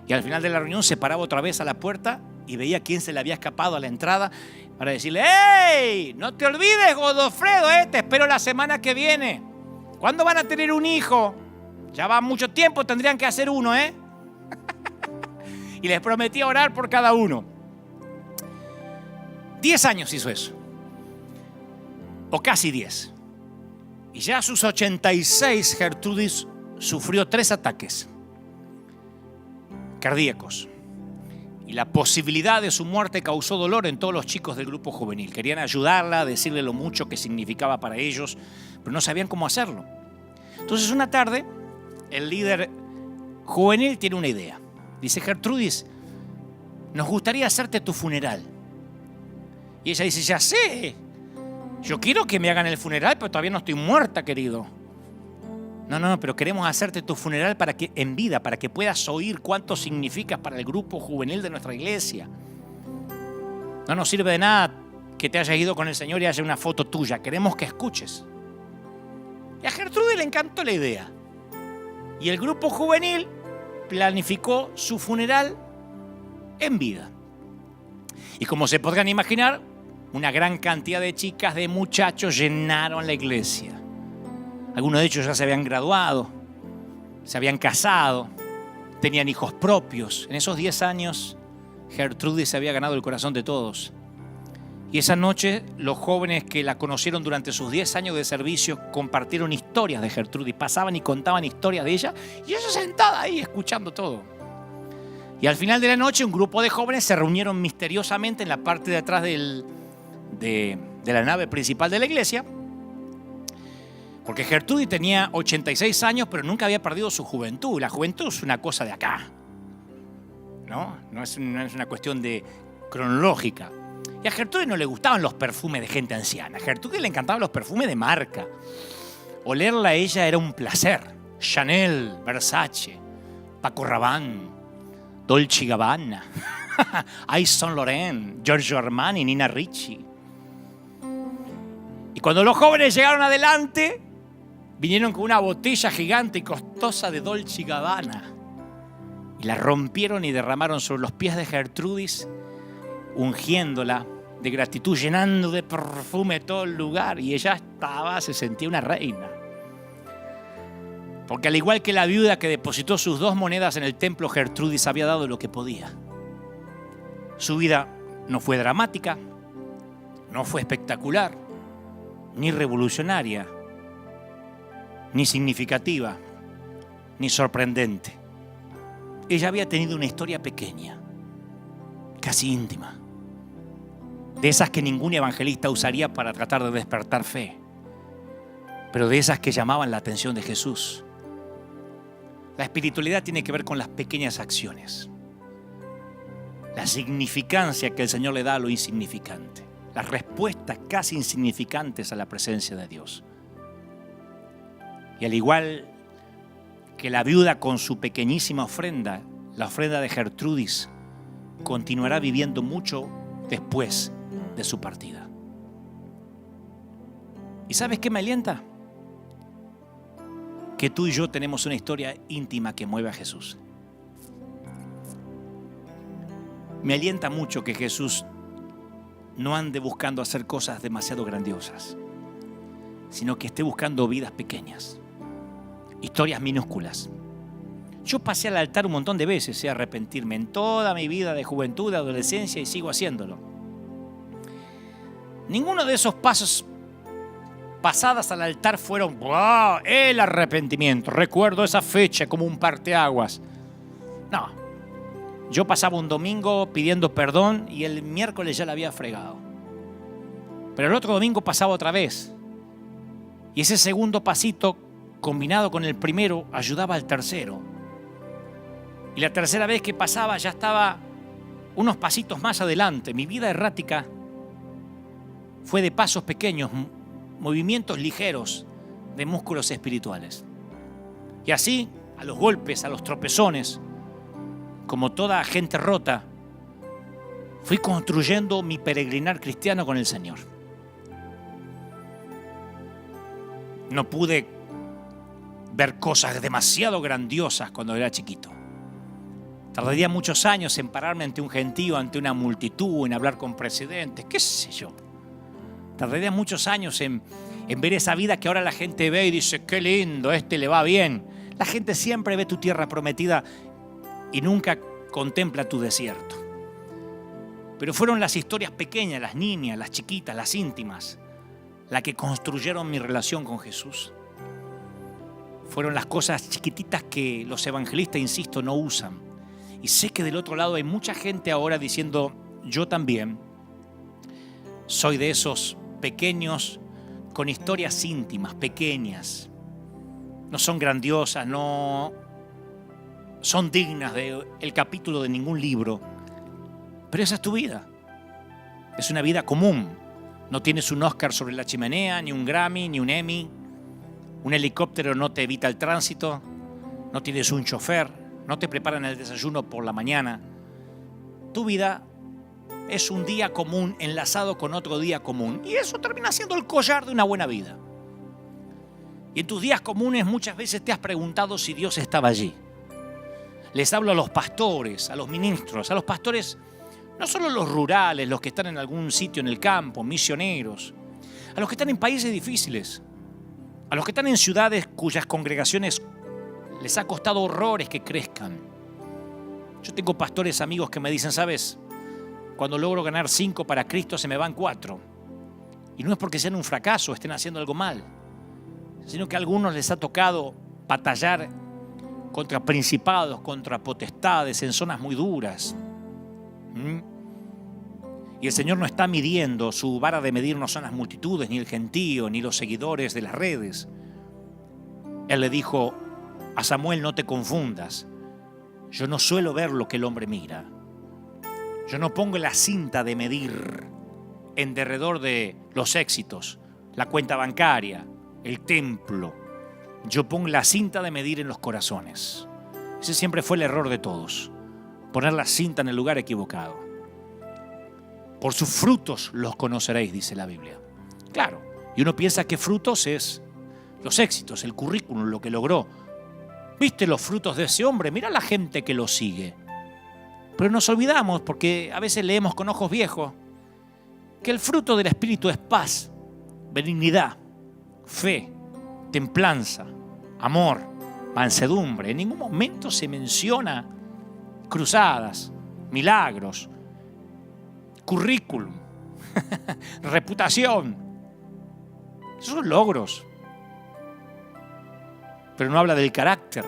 Y al final de la reunión se paraba otra vez a la puerta y veía quién se le había escapado a la entrada para decirle, ¡hey! No te olvides, Godofredo, te espero la semana que viene. ¿Cuándo van a tener un hijo? Ya va mucho tiempo, tendrían que hacer uno, ¿eh? Y les prometía orar por cada uno. 10 años hizo eso. O casi 10. Y ya a sus 86, Gertrudis sufrió 3 ataques cardíacos. Y la posibilidad de su muerte causó dolor en todos los chicos del grupo juvenil. Querían ayudarla, decirle lo mucho que significaba para ellos, pero no sabían cómo hacerlo. Entonces una tarde, el líder juvenil tiene una idea. Dice: Gertrudis, nos gustaría hacerte tu funeral. Y ella dice: ya sé, yo quiero que me hagan el funeral, pero todavía no estoy muerta, querido. No, pero queremos hacerte tu funeral en vida, para que puedas oír cuánto significas para el grupo juvenil de nuestra iglesia. No nos sirve de nada que te hayas ido con el Señor y haya una foto tuya. Queremos que escuches. Y a Gertrudis le encantó la idea. Y el grupo juvenil planificó su funeral en vida. Y como se podrán imaginar, una gran cantidad de chicas, de muchachos llenaron la iglesia. Algunos de ellos ya se habían graduado, se habían casado, tenían hijos propios. En esos 10 años, Gertrudis se había ganado el corazón de todos. Y esa noche, los jóvenes que la conocieron durante sus 10 años de servicio compartieron historias de Gertrudis, pasaban y contaban historias de ella, y ella sentada ahí escuchando todo. Y al final de la noche, un grupo de jóvenes se reunieron misteriosamente en la parte de atrás de la nave principal de la iglesia, porque Gertrudis tenía 86 años, pero nunca había perdido su juventud. La juventud es una cosa de acá, no es una cuestión cronológica. Y a Gertrudis no le gustaban los perfumes de gente anciana. A Gertrudis le encantaban los perfumes de marca. Olerla a ella era un placer. Chanel, Versace, Paco Rabanne, Dolce & Gabbana, Yves Saint Laurent, Giorgio Armani, Nina Ricci. Y cuando los jóvenes llegaron adelante, vinieron con una botella gigante y costosa de Dolce & Gabbana. Y la rompieron y derramaron sobre los pies de Gertrudis, ungiéndola de gratitud, llenando de perfume todo el lugar. Y ella se sentía una reina. Porque al igual que la viuda que depositó sus 2 monedas en el templo, Gertrudis había dado lo que podía. Su vida no fue dramática, no fue espectacular, ni revolucionaria, ni significativa, ni sorprendente. Ella había tenido una historia pequeña, casi íntima, de esas que ningún evangelista usaría para tratar de despertar fe, pero de esas que llamaban la atención de Jesús. La espiritualidad tiene que ver con las pequeñas acciones, la significancia que el Señor le da a lo insignificante, las respuestas casi insignificantes a la presencia de Dios. Y al igual que la viuda con su pequeñísima ofrenda, la ofrenda de Gertrudis continuará viviendo mucho después de su partida. ¿Y sabes qué me alienta? Que tú y yo tenemos una historia íntima que mueve a Jesús. Me alienta mucho que Jesús no ande buscando hacer cosas demasiado grandiosas, sino que esté buscando vidas pequeñas, historias minúsculas. Yo pasé al altar un montón de veces, arrepentirme en toda mi vida de juventud, de adolescencia, y sigo haciéndolo. Ninguno de esos pasos pasadas al altar fueron ¡wow!, el arrepentimiento. Recuerdo esa fecha como un parteaguas. No, yo pasaba un domingo pidiendo perdón y el miércoles ya la había fregado. Pero el otro domingo pasaba otra vez. Y ese segundo pasito, combinado con el primero, ayudaba al tercero. Y la tercera vez que pasaba ya estaba unos pasitos más adelante. Mi vida errática fue de pasos pequeños, movimientos ligeros de músculos espirituales. Y así, a los golpes, a los tropezones, como toda gente rota, fui construyendo mi peregrinar cristiano con el Señor. No pude ver cosas demasiado grandiosas cuando era chiquito. Tardaría muchos años en pararme ante un gentío, ante una multitud, en hablar con presidentes, qué sé yo. Tardaría muchos años en ver esa vida que ahora la gente ve y dice, qué lindo, le va bien. La gente siempre ve tu tierra prometida y nunca contempla tu desierto. Pero fueron las historias pequeñas, las niñas, las chiquitas, las íntimas, las que construyeron mi relación con Jesús. Fueron las cosas chiquititas que los evangelistas, insisto, no usan. Y sé que del otro lado hay mucha gente ahora diciendo, yo también soy de esos pequeños con historias íntimas, pequeñas. No son grandiosas, no son dignas del capítulo de ningún libro. Pero esa es tu vida. Es una vida común. No tienes un Oscar sobre la chimenea, ni un Grammy, ni un Emmy. Un helicóptero no te evita el tránsito. No tienes un chofer. No te preparan el desayuno por la mañana. Tu vida es un día común enlazado con otro día común. Y eso termina siendo el collar de una buena vida. Y en tus días comunes muchas veces te has preguntado si Dios estaba allí. Les hablo a los pastores, a los ministros, a los pastores, no solo los rurales, los que están en algún sitio en el campo, misioneros, a los que están en países difíciles, a los que están en ciudades cuyas congregaciones les ha costado horrores que crezcan. Yo tengo pastores amigos que me dicen, ¿sabes? Cuando logro ganar 5 para Cristo se me van 4. Y no es porque sean un fracaso, estén haciendo algo mal, sino que a algunos les ha tocado batallar contra principados, contra potestades en zonas muy duras. Y el Señor no está midiendo, su vara de medir no son las multitudes, ni el gentío, ni los seguidores de las redes. Él le dijo a Samuel, no te confundas. Yo no suelo ver lo que el hombre mira. Yo no pongo la cinta de medir en derredor de los éxitos, la cuenta bancaria, el templo. Yo pongo la cinta de medir en los corazones. Ese siempre fue el error de todos. Poner la cinta en el lugar equivocado. Por sus frutos los conoceréis, dice la Biblia. Claro, y uno piensa que frutos es los éxitos, el currículum, lo que logró. ¿Viste los frutos de ese hombre? Mira la gente que lo sigue. Pero nos olvidamos, porque a veces leemos con ojos viejos, que el fruto del Espíritu es paz, benignidad, fe, templanza, amor, mansedumbre. En ningún momento se menciona cruzadas, milagros, currículum, reputación. Esos son logros. Pero no habla del carácter.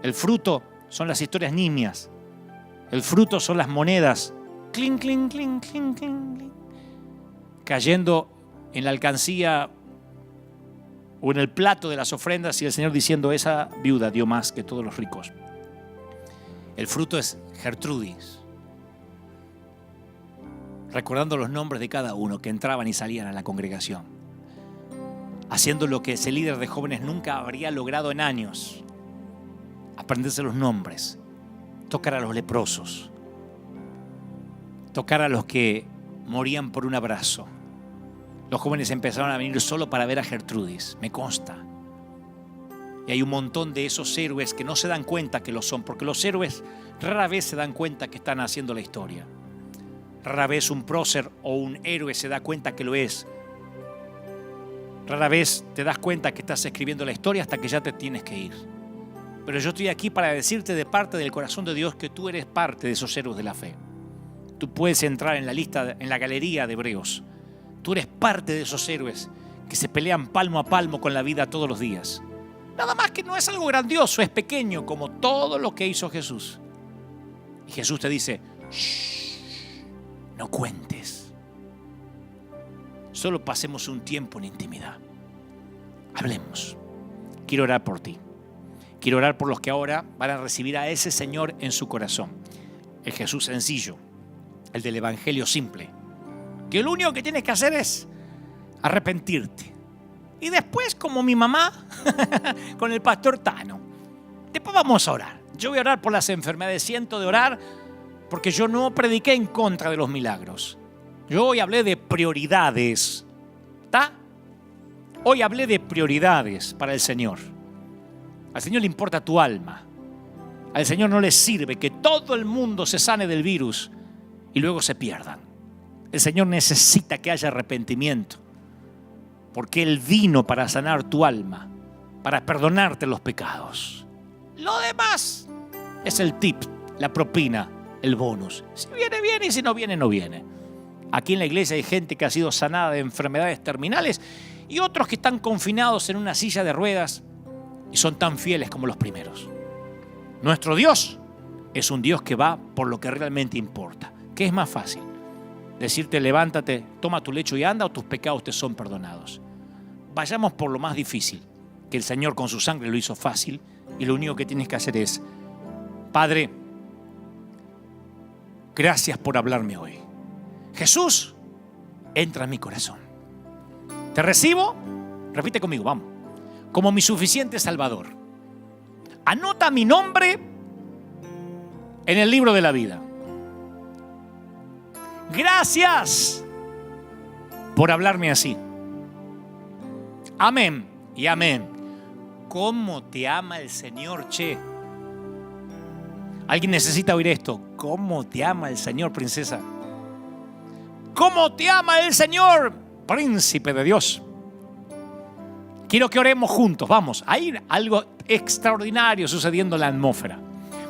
El fruto son las historias nimias. El fruto son las monedas. Clink, clink, clink, clink, clink, clink, cayendo en la alcancía o en el plato de las ofrendas, y el Señor diciendo, esa viuda dio más que todos los ricos. El fruto es Gertrudis, recordando los nombres de cada uno que entraban y salían a la congregación, haciendo lo que ese líder de jóvenes nunca habría logrado en años, aprenderse los nombres, tocar a los leprosos, tocar a los que morían por un abrazo. Los jóvenes empezaron a venir solo para ver a Gertrudis, me consta. Y hay un montón de esos héroes que no se dan cuenta que lo son, porque los héroes rara vez se dan cuenta que están haciendo la historia. Rara vez un prócer o un héroe se da cuenta que lo es. Rara vez te das cuenta que estás escribiendo la historia hasta que ya te tienes que ir. Pero yo estoy aquí para decirte de parte del corazón de Dios que tú eres parte de esos héroes de la fe. Tú puedes entrar en la lista, en la galería de Hebreos. Tú eres parte de esos héroes que se pelean palmo a palmo con la vida todos los días. Nada más que no es algo grandioso, es pequeño como todo lo que hizo Jesús. Y Jesús te dice, shh, no cuentes. Solo pasemos un tiempo en intimidad. Hablemos. Quiero orar por ti. Quiero orar por los que ahora van a recibir a ese Señor en su corazón. El Jesús sencillo, el del Evangelio simple. Que lo único que tienes que hacer es arrepentirte. Y después, como mi mamá, con el pastor Tano. Después vamos a orar. Yo voy a orar por las enfermedades. Siento de orar porque yo no prediqué en contra de los milagros. Yo hoy hablé de prioridades. ¿Está? Hoy hablé de prioridades para el Señor. Al Señor le importa tu alma. Al Señor no le sirve que todo el mundo se sane del virus y luego se pierdan. El Señor necesita que haya arrepentimiento, porque Él vino para sanar tu alma, para perdonarte los pecados. Lo demás es el tip, la propina, el bonus. Si viene, viene, y si no viene, no viene. Aquí en la iglesia hay gente que ha sido sanada de enfermedades terminales y otros que están confinados en una silla de ruedas y son tan fieles como los primeros. Nuestro Dios es un Dios que va por lo que realmente importa. ¿Qué es más fácil? Decirte, levántate, toma tu lecho y anda, o tus pecados te son perdonados. Vayamos por lo más difícil, que el Señor con su sangre lo hizo fácil, y lo único que tienes que hacer es, Padre, gracias por hablarme hoy. Jesús, entra en mi corazón. Te recibo, repite conmigo, vamos, como mi suficiente Salvador. Anota mi nombre en el libro de la vida. Gracias por hablarme así. Amén y amén. ¿Cómo te ama el Señor, che? ¿Alguien necesita oír esto? ¿Cómo te ama el Señor, princesa? ¿Cómo te ama el Señor, príncipe de Dios? Quiero que oremos juntos, vamos. Hay algo extraordinario sucediendo en la atmósfera.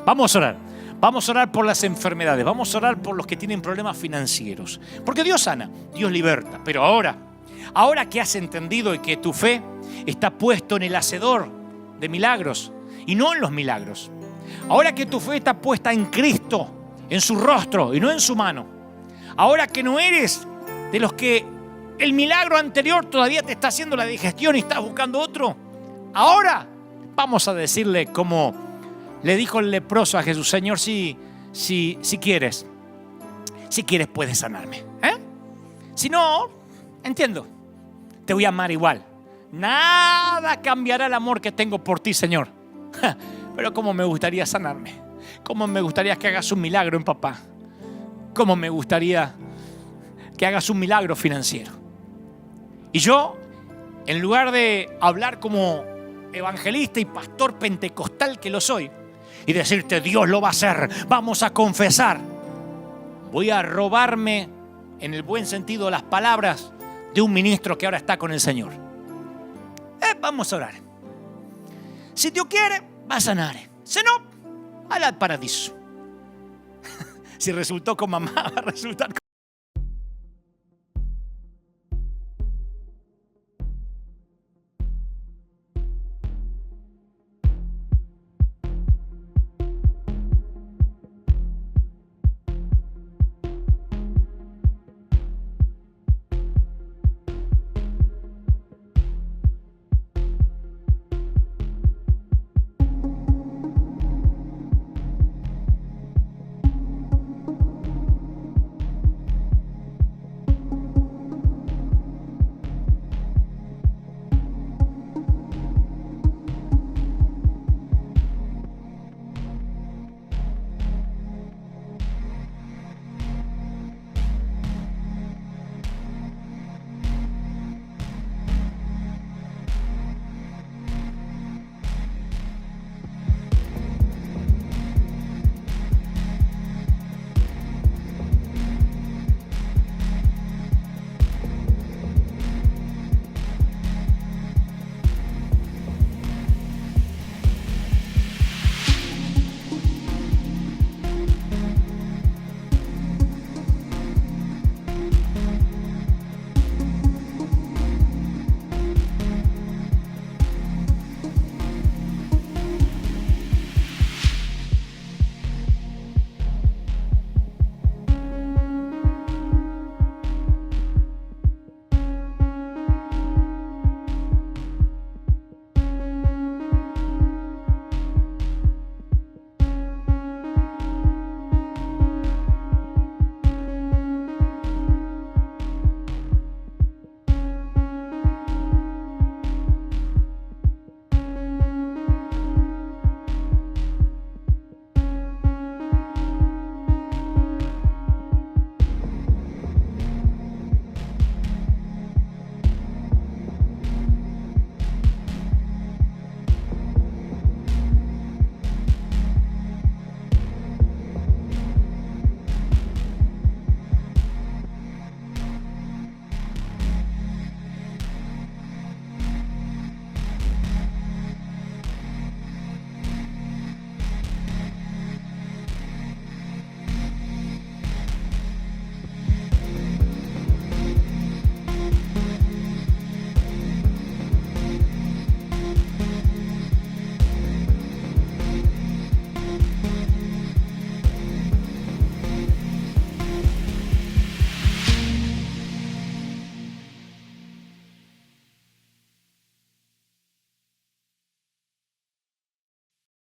Vamos a orar. Vamos a orar por las enfermedades. Vamos a orar por los que tienen problemas financieros. Porque Dios sana, Dios liberta. Pero ahora que has entendido y que tu fe está puesto en el hacedor de milagros y no en los milagros. Ahora que tu fe está puesta en Cristo, en su rostro y no en su mano. Ahora que no eres de los que el milagro anterior todavía te está haciendo la digestión y estás buscando otro. Ahora vamos a decirle como le dijo el leproso a Jesús: Señor, si quieres puedes sanarme. Si no, entiendo, te voy a amar igual. Nada cambiará el amor que tengo por ti, Señor. Pero cómo me gustaría sanarme. Cómo me gustaría que hagas un milagro en papá. Cómo me gustaría que hagas un milagro financiero. Y yo, en lugar de hablar como evangelista y pastor pentecostal que lo soy, y decirte Dios lo va a hacer, vamos a confesar, voy a robarme, en el buen sentido, las palabras de un ministro que ahora está con el Señor. Vamos a orar. Si Dios quiere, va a sanar. Si no, al paradiso. Si resultó con mamá, va a resultar